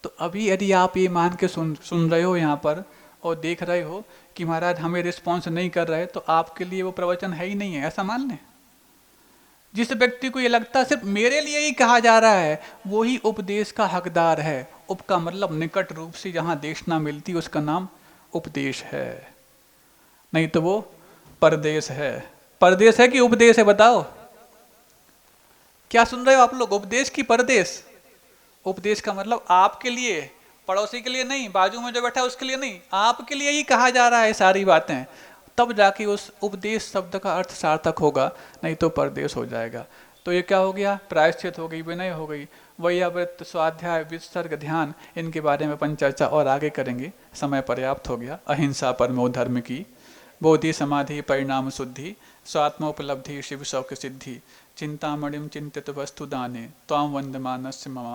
तो अभी यदि आप ये मान के सुन रहे हो यहाँ पर और देख रहे हो कि महाराज हमें रिस्पॉन्स नहीं कर रहे, तो आपके लिए वो प्रवचन है ही नहीं है, ऐसा मान लें। जिस व्यक्ति को ये लगता है सिर्फ मेरे लिए ही कहा जा रहा है, वो ही उपदेश का हकदार है। उप का मतलब निकट रूप से जहाँ देशना मिलती उसका नाम उपदेश है, नहीं तो वो परदेश है। परदेश है कि उपदेश है, बताओ। क्या सुन रहे हो आप लोग, उपदेश की परदेश। उपदेश का मतलब आपके लिए, पड़ोसी के लिए नहीं, बाजू में जो बैठा है उसके लिए नहीं, आपके लिए ही कहा जा रहा है सारी बातें। तब जाके उस उपदेश शब्द का अर्थ सार्थक होगा, नहीं तो परदेश हो जाएगा। तो ये क्या हो गया, प्रायश्चित हो गई, विनय हो गई। वैयावृत्त, स्वाध्याय, विसर्ग, ध्यान, इनके बारे में अपन चर्चा और आगे करेंगे, समय पर्याप्त हो गया। अहिंसा परमो धर्म की, बोधि समाधि परिणाम शुद्धि, स्वात्मोपलब्धि शिव शौक सिद्धि, चिंतामणिम चिंतित वस्तु दाने, त्वां वंदमानस्य मम